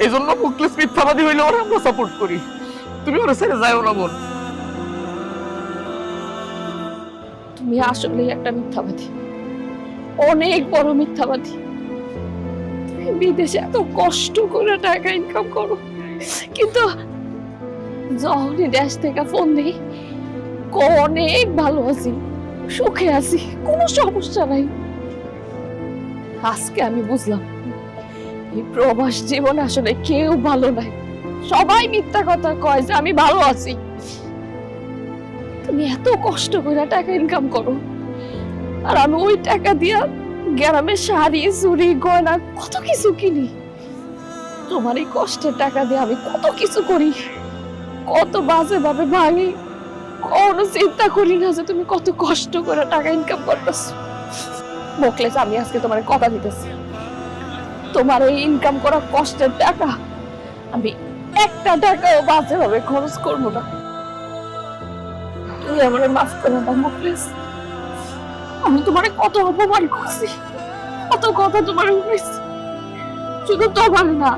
S3: এই জন্য মুখলেস মিথ্যাবাদী হইলে ওরা আমরা সাপোর্ট করি। তুমি ওরা ছেড়ে যাও না বোন।
S5: তুমি আসলে একটা মিথ্যাবাদী, অনেক বড় মিথ্যাবাদী। তুমি বিদেশে এত কষ্ট করে টাকা ইনকাম করো, কিন্তু যখনই দেশ থেকে ফোন দিই অনেক ভালো আছি, সুখে আছি, কোনো সমস্যা নাই। আজকে আমি বুঝলাম এই প্রবাস জীবনে আসলে কেউ ভালো নাই, সবাই মিথ্যা কথা কয় যে আমি ভালো আছি। তুমি এত কষ্ট করে টাকা ইনকাম করো, আর আমি ওই টাকা দিয়া গ্রামে শাড়ি চুড়ি গয়না কত কিছু কিনি। তোমার এই কষ্টের টাকা দিয়ে আমি কত কিছু করি, কত বাজে ভাবে ভাঙি, কোনো চিন্তা করি না যে তুমি কত কষ্ট করে টাকা ইনকাম করতেছো। মুখলেস, আমি আজকে তোমার কথা দিতেছি, তোমার এই ইনকাম করা কষ্টের টাকা আমি একটা টাকাও বাজে ভাবে খরচ করবো না। তুমি আমার মাফ করে দাও মুখলেস। আমি তোমার কত অপমান করছি, কত কথা তোমার শুনেছি। শুধু তোমার না,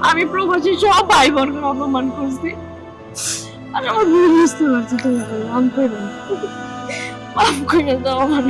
S5: আমি প্রবাসী সব ভাই বোনকে অপমান করছি। আর আমার ভুল বুঝতে পারছি, তুমি মাফ করে দাও, মাফ করে দাও আমার।